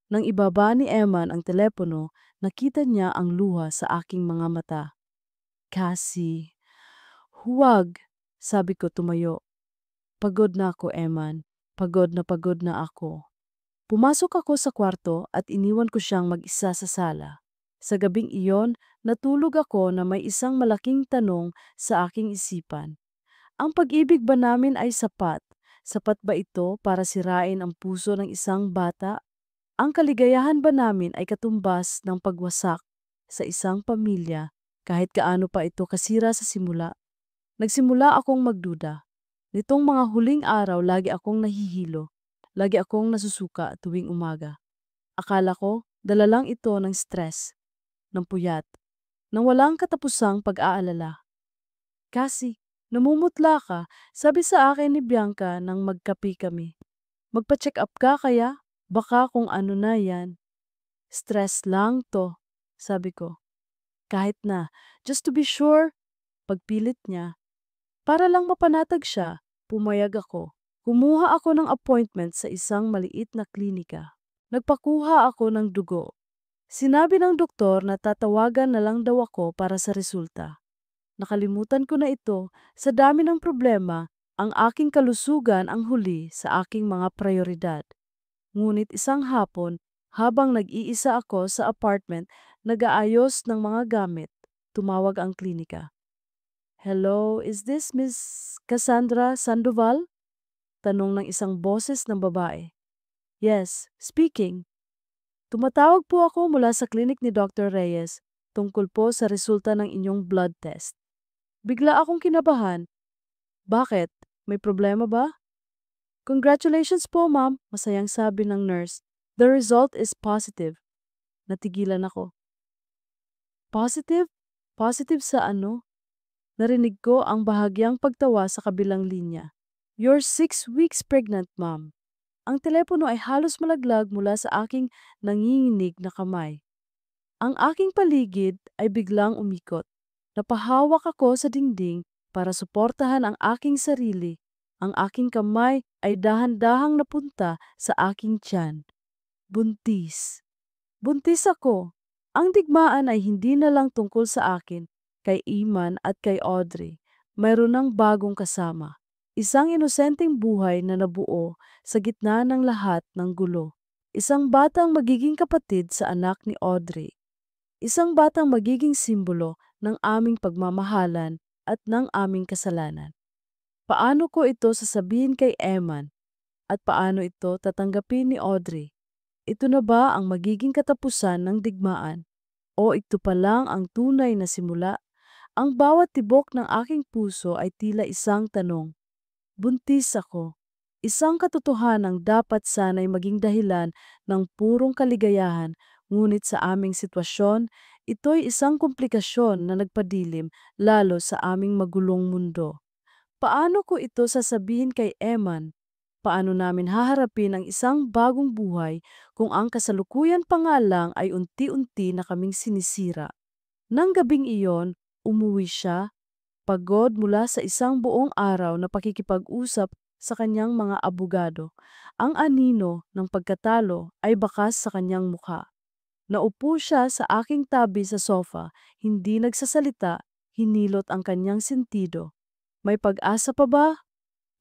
Nang ibaba ni Eman ang telepono, nakita niya ang luha sa aking mga mata. Cassie, huwag, sabi ko tumayo. Pagod na ako, Eman. Pagod na ako. Pumasok ako sa kwarto at iniwan ko siyang mag-isa sa sala. Sa gabing iyon, natulog ako na may isang malaking tanong sa aking isipan. Ang pag-ibig ba namin ay sapat? Sapat ba ito para sirain ang puso ng isang bata? Ang kaligayahan ba namin ay katumbas ng pagwasak sa isang pamilya kahit gaano pa ito kasira sa simula? Nagsimula akong magduda. Nitong mga huling araw lagi akong nahihilo. Lagi akong nasusuka tuwing umaga. Akala ko dala lang ito ng stress, ng puyat, ng walang katapusang pag-aalala. Kasi namumutla ka, sabi sa akin ni Bianca nang magkape kami. Magpa-check up ka kaya? Baka kung ano na yan. Stress lang to, sabi ko. Kahit na, just to be sure, pagpilit niya. Para lang mapanatag siya, pumayag ako. Kumuha ako ng appointment sa isang maliit na klinika. Nagpakuha ako ng dugo. Sinabi ng doktor na tatawagan na lang daw ako para sa resulta. Nakalimutan ko na ito, sa dami ng problema, ang aking kalusugan ang huli sa aking mga prioridad. Ngunit isang hapon, habang nag-iisa ako sa apartment, nag-aayos ng mga gamit, tumawag ang klinika. Hello, is this Miss Cassandra Sandoval? Tanong ng isang boses ng babae. Yes, speaking. Tumatawag po ako mula sa klinik ni Dr. Reyes tungkol po sa resulta ng inyong blood test. Bigla akong kinabahan. Bakit? May problema ba? Congratulations po, ma'am, masayang sabi ng nurse. The result is positive. Natigilan ako. Positive? Positive sa ano? Narinig ko ang bahagyang pagtawa sa kabilang linya. You're 6 weeks pregnant, ma'am. Ang telepono ay halos malaglag mula sa aking nanginginig na kamay. Ang aking paligid ay biglang umikot. Napahawak ako sa dingding para suportahan ang aking sarili. Ang aking kamay ay dahan-dahang napunta sa aking tiyan. Buntis. Buntis ako. Ang digmaan ay hindi na lang tungkol sa akin, kay Iman at kay Audrey. Mayroon ng bagong kasama. Isang inosenteng buhay na nabuo sa gitna ng lahat ng gulo. Isang batang magiging kapatid sa anak ni Audrey. Isang batang magiging simbolo ng aming pagmamahalan at ng aming kasalanan. Paano ko ito sasabihin kay Eman at paano ito tatanggapin ni Audrey? Ito na ba ang magiging katapusan ng digmaan? O ito pa lang ang tunay na simula? Ang bawat tibok ng aking puso ay tila isang tanong. Buntis ako. Isang katotohanang dapat sana'y maging dahilan ng purong kaligayahan, ngunit sa aming sitwasyon, ito'y isang komplikasyon na nagpadilim lalo sa aming magulong mundo. Paano ko ito sasabihin kay Eman? Paano namin haharapin ang isang bagong buhay kung ang kasalukuyan pa nga lang ay unti-unti na kaming sinisira? Nang gabing iyon, umuwi siya, pagod mula sa isang buong araw na pakikipag-usap sa kanyang mga abogado. Ang anino ng pagkatalo ay bakas sa kanyang mukha. Naupo siya sa aking tabi sa sofa, hindi nagsasalita, hinilot ang kanyang sentido. May pag-asa pa ba?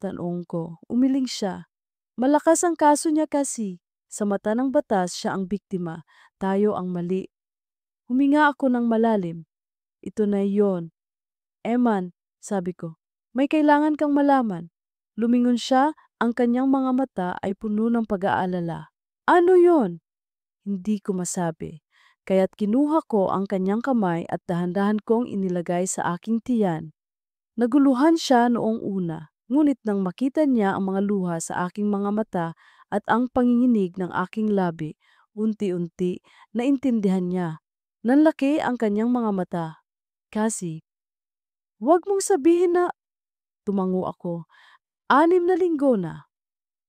Tanong ko. Umiling siya. Malakas ang kaso niya kasi. Sa mata ng batas siya ang biktima. Tayo ang mali. Huminga ako ng malalim. Ito na yon. Eman, sabi ko. May kailangan kang malaman. Lumingon siya, ang kanyang mga mata ay puno ng pag-aalala. Ano yon? Hindi ko masabi. Kaya't kinuha ko ang kanyang kamay at dahan-dahan kong inilagay sa aking tiyan. Naguluhan siya noong una. Ngunit nang makita niya ang mga luha sa aking mga mata at ang panginginig ng aking labi, unti-unti naintindihan niya. Nanlaki ang kanyang mga mata. Kasi, huwag mong sabihin na, tumango ako, 6 na linggo na.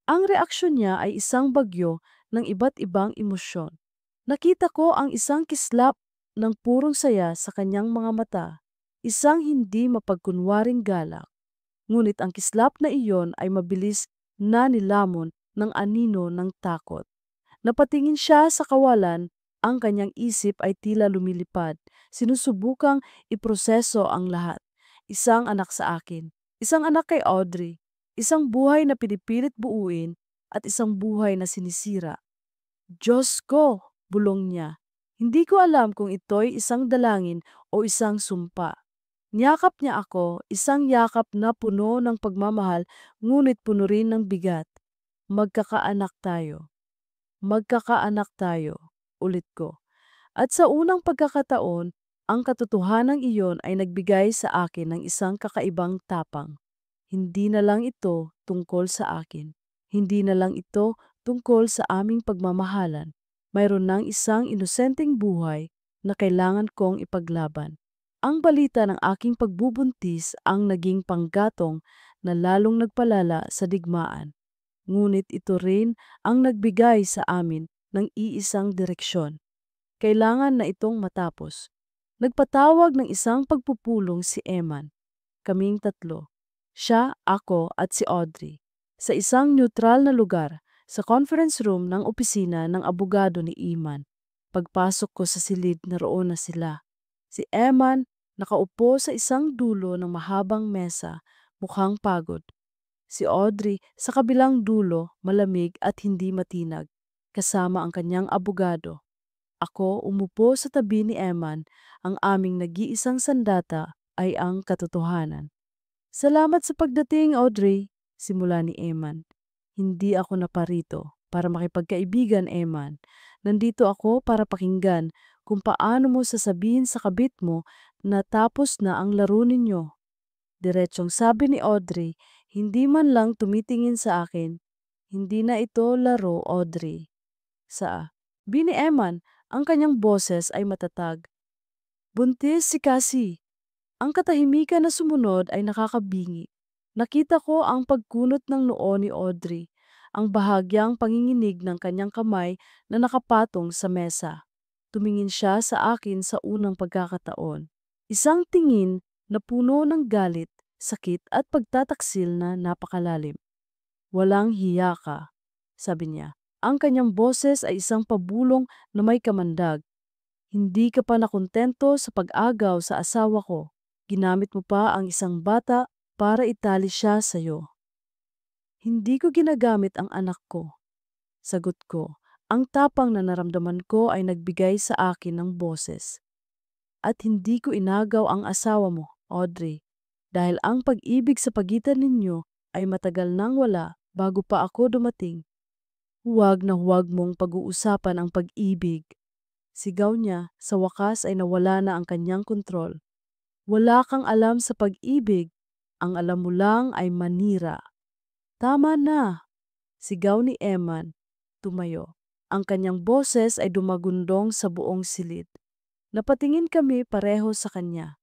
Ang reaksyon niya ay isang bagyo ng iba't ibang emosyon. Nakita ko ang isang kislap ng purong saya sa kanyang mga mata, isang hindi mapagkunwaring galak. Ngunit ang kislap na iyon ay mabilis na nilamon ng anino ng takot. Napatingin siya sa kawalan, ang kanyang isip ay tila lumilipad. Sinusubukang iproseso ang lahat. Isang anak sa akin, isang anak kay Audrey, isang buhay na pinipilit buuin, at isang buhay na sinisira. Diyos ko, bulong niya. Hindi ko alam kung ito'y isang dalangin o isang sumpa. Niyakap niya ako, isang yakap na puno ng pagmamahal, ngunit puno rin ng bigat. Magkakaanak tayo. Magkakaanak tayo. Ulit ko. At sa unang pagkakataon, ang katotohanan iyon ay nagbigay sa akin ng isang kakaibang tapang. Hindi na lang ito tungkol sa akin. Hindi na lang ito tungkol sa aming pagmamahalan. Mayroon ng isang inosenteng buhay na kailangan kong ipaglaban. Ang balita ng aking pagbubuntis ang naging panggatong na lalong nagpalala sa digmaan. Ngunit ito rin ang nagbigay sa amin ng iisang direksyon. Kailangan na itong matapos. Nagpatawag ng isang pagpupulong si Eman. Kaming tatlo. Siya, ako at si Audrey. Sa isang neutral na lugar, sa conference room ng opisina ng abogado ni Iman. Pagpasok ko sa silid, naroon na sila. Si Eman, nakaupo sa isang dulo ng mahabang mesa, mukhang pagod. Si Audrey, sa kabilang dulo, malamig at hindi matinag, kasama ang kanyang abogado. Ako umupo sa tabi ni Eman, ang aming nag-iisang sandata ay ang katotohanan. Salamat sa pagdating, Audrey, simula ni Eman. Hindi ako naparito para makipagkaibigan, Eman. Nandito ako para pakinggan kung paano mo sasabihin sa kabit mo na tapos na ang laro ninyo. Diretsong sabi ni Audrey, hindi man lang tumitingin sa akin. Hindi na ito laro, Audrey. Bini Eman, ang kanyang boses ay matatag. Buntis si Cassie. Ang katahimikan na sumunod ay nakakabingi. Nakita ko ang pagkunot ng noo ni Audrey, ang bahagyang panginginig ng kanyang kamay na nakapatong sa mesa. Tumingin siya sa akin sa unang pagkakataon. Isang tingin na puno ng galit, sakit at pagtataksil na napakalalim. Walang hiya ka, sabi niya. Ang kanyang boses ay isang pabulong na may kamandag. Hindi ka pa nakontento sa pag-agaw sa asawa ko. Ginamit mo pa ang isang bata para itali siya sa'yo. Hindi ko ginagamit ang anak ko. Sagot ko, ang tapang na naramdaman ko ay nagbigay sa akin ng boses. At hindi ko inagaw ang asawa mo, Audrey, dahil ang pag-ibig sa pagitan ninyo ay matagal nang wala bago pa ako dumating. Huwag na huwag mong pag-uusapan ang pag-ibig. Sigaw niya, sa wakas ay nawala na ang kanyang kontrol. Wala kang alam sa pag-ibig, ang alam mo lang ay manira. Tama na, sigaw ni Eman, tumayo. Ang kanyang boses ay dumagundong sa buong silid. Napatingin kami pareho sa kanya.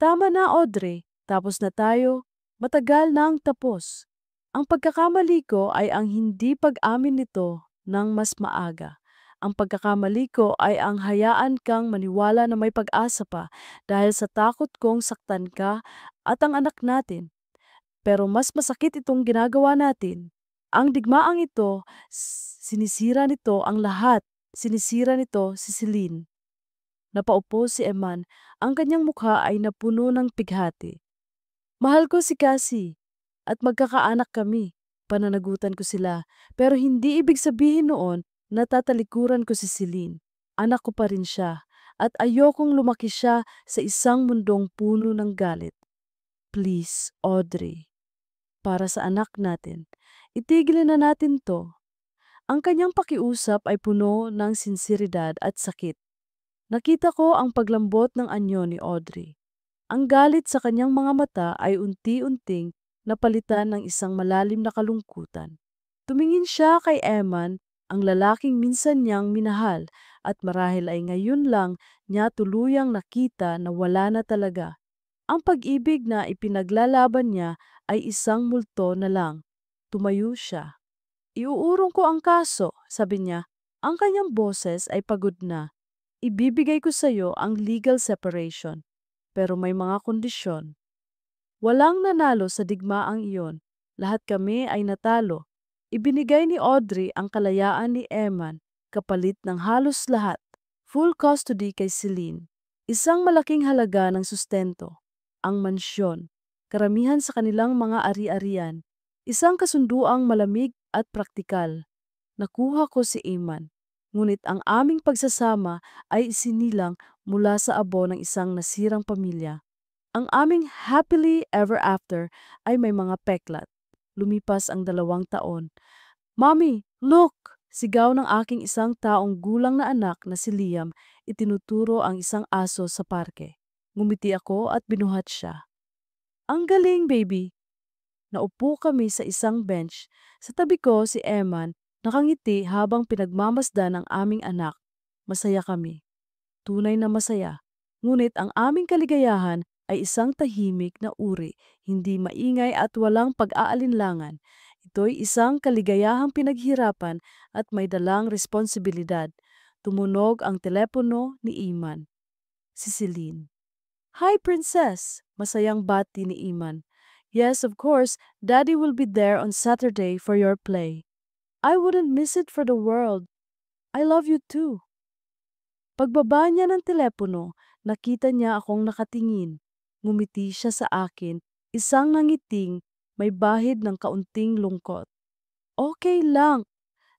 Tama na, Audrey, tapos na tayo. Matagal na ang tapos. Ang pagkakamali ko ay ang hindi pag-amin nito ng mas maaga. Ang pagkakamali ko ay ang hayaan kang maniwala na may pag-asa pa dahil sa takot kong saktan ka at ang anak natin. Pero mas masakit itong ginagawa natin. Ang digmaang ito, sinisira nito ang lahat. Sinisira nito si Celine. Napaupo si Eman, ang kanyang mukha ay napuno ng pighati. Mahal ko si Cassie at magkakaanak kami. Pananagutan ko sila, pero hindi ibig sabihin noon na tatalikuran ko si Celine. Anak ko pa rin siya at ayokong lumaki siya sa isang mundong puno ng galit. Please, Audrey, para sa anak natin, itigil na natin to. Ang kanyang pakiusap ay puno ng sinseridad at sakit. Nakita ko ang paglambot ng anyo ni Audrey. Ang galit sa kanyang mga mata ay unti-unting napalitan ng isang malalim na kalungkutan. Tumingin siya kay Eman, ang lalaking minsan niyang minahal, at marahil ay ngayon lang niya tuluyang nakita na wala na talaga. Ang pag-ibig na ipinaglalaban niya ay isang multo na lang. Tumayo siya. Iuurong ko ang kaso, sabi niya. Ang kanyang boses ay pagod na. Ibibigay ko sa iyo ang legal separation, pero may mga kondisyon. Walang nanalo sa digmaang iyon. Lahat kami ay natalo. Ibinigay ni Audrey ang kalayaan ni Eman kapalit ng halos lahat. Full custody kay Celine. Isang malaking halaga ng sustento. Ang mansyon. Karamihan sa kanilang mga ari-arian. Isang kasunduang malamig at praktikal. Nakuha ko si Eman. Ngunit ang aming pagsasama ay isinilang mula sa abo ng isang nasirang pamilya. Ang aming happily ever after ay may mga peklat. Lumipas ang 2 taon. Mommy, look! Sigaw ng aking isang taong gulang na anak na si Liam, itinuturo ang isang aso sa parke. Ngumiti ako at binuhat siya. Ang galing, baby! Naupo kami sa isang bench. Sa tabi ko si Eman, nakangiti habang pinagmamasdan ng aming anak. Masaya kami. Tunay na masaya. Ngunit ang aming kaligayahan ay isang tahimik na uri, hindi maingay at walang pag-aalinlangan. Ito'y isang kaligayahang pinaghirapan at may dalang responsibilidad. Tumunog ang telepono ni Iman. Si Celine. Hi, Princess! Masayang bati ni Iman. Yes, of course, Daddy will be there on Saturday for your play. I wouldn't miss it for the world. I love you too. Pagbaba niya ng telepono, nakita niya akong nakatingin. Ngumiti siya sa akin, isang nangiting may bahid ng kaunting lungkot. Okay lang,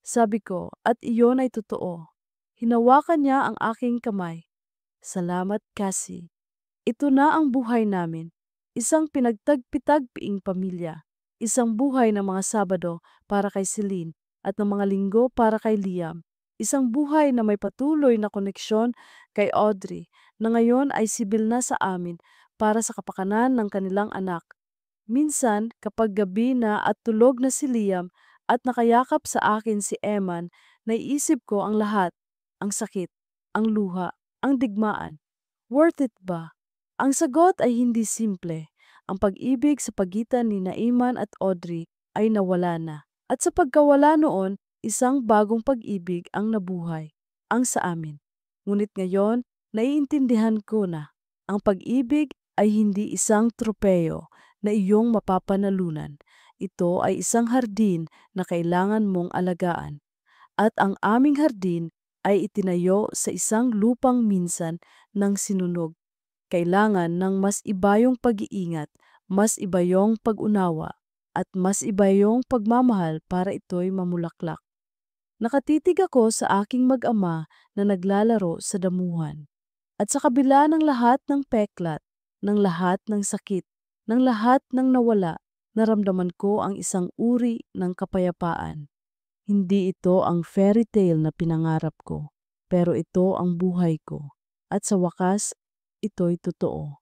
sabi ko, at iyon ay totoo. Hinawakan niya ang aking kamay. Salamat, Cassie. Ito na ang buhay namin. Isang pinagtagpi-tagpiing pamilya. Isang buhay ng mga Sabado para kay Celine at ng mga Linggo para kay Liam. Isang buhay na may patuloy na koneksyon kay Audrey na ngayon ay sibil na sa amin para sa kapakanan ng kanilang anak. Minsan, kapag gabi na at tulog na si Liam at nakayakap sa akin si Eman, naiisip ko ang lahat, ang sakit, ang luha, ang digmaan. Worth it ba? Ang sagot ay hindi simple. Ang pag-ibig sa pagitan ni Naiman at Audrey ay nawala na. At sa pagkawala noon, isang bagong pag-ibig ang nabuhay, ang sa amin. Ngunit ngayon, naiintindihan ko na ang pag-ibig ay hindi isang tropeyo na iyong mapapanalunan. Ito ay isang hardin na kailangan mong alagaan. At ang aming hardin ay itinayo sa isang lupang minsan ng sinunog. Kailangan ng mas ibayong pag-iingat, mas ibayong pag-unawa, at mas ibayong pagmamahal para ito'y mamulaklak. Nakatitig ako sa aking mag-ama na naglalaro sa damuhan. At sa kabila ng lahat ng peklat, ng lahat ng sakit, ng lahat ng nawala, naramdaman ko ang isang uri ng kapayapaan. Hindi ito ang fairy tale na pinangarap ko, pero ito ang buhay ko. At sa wakas, ito'y totoo.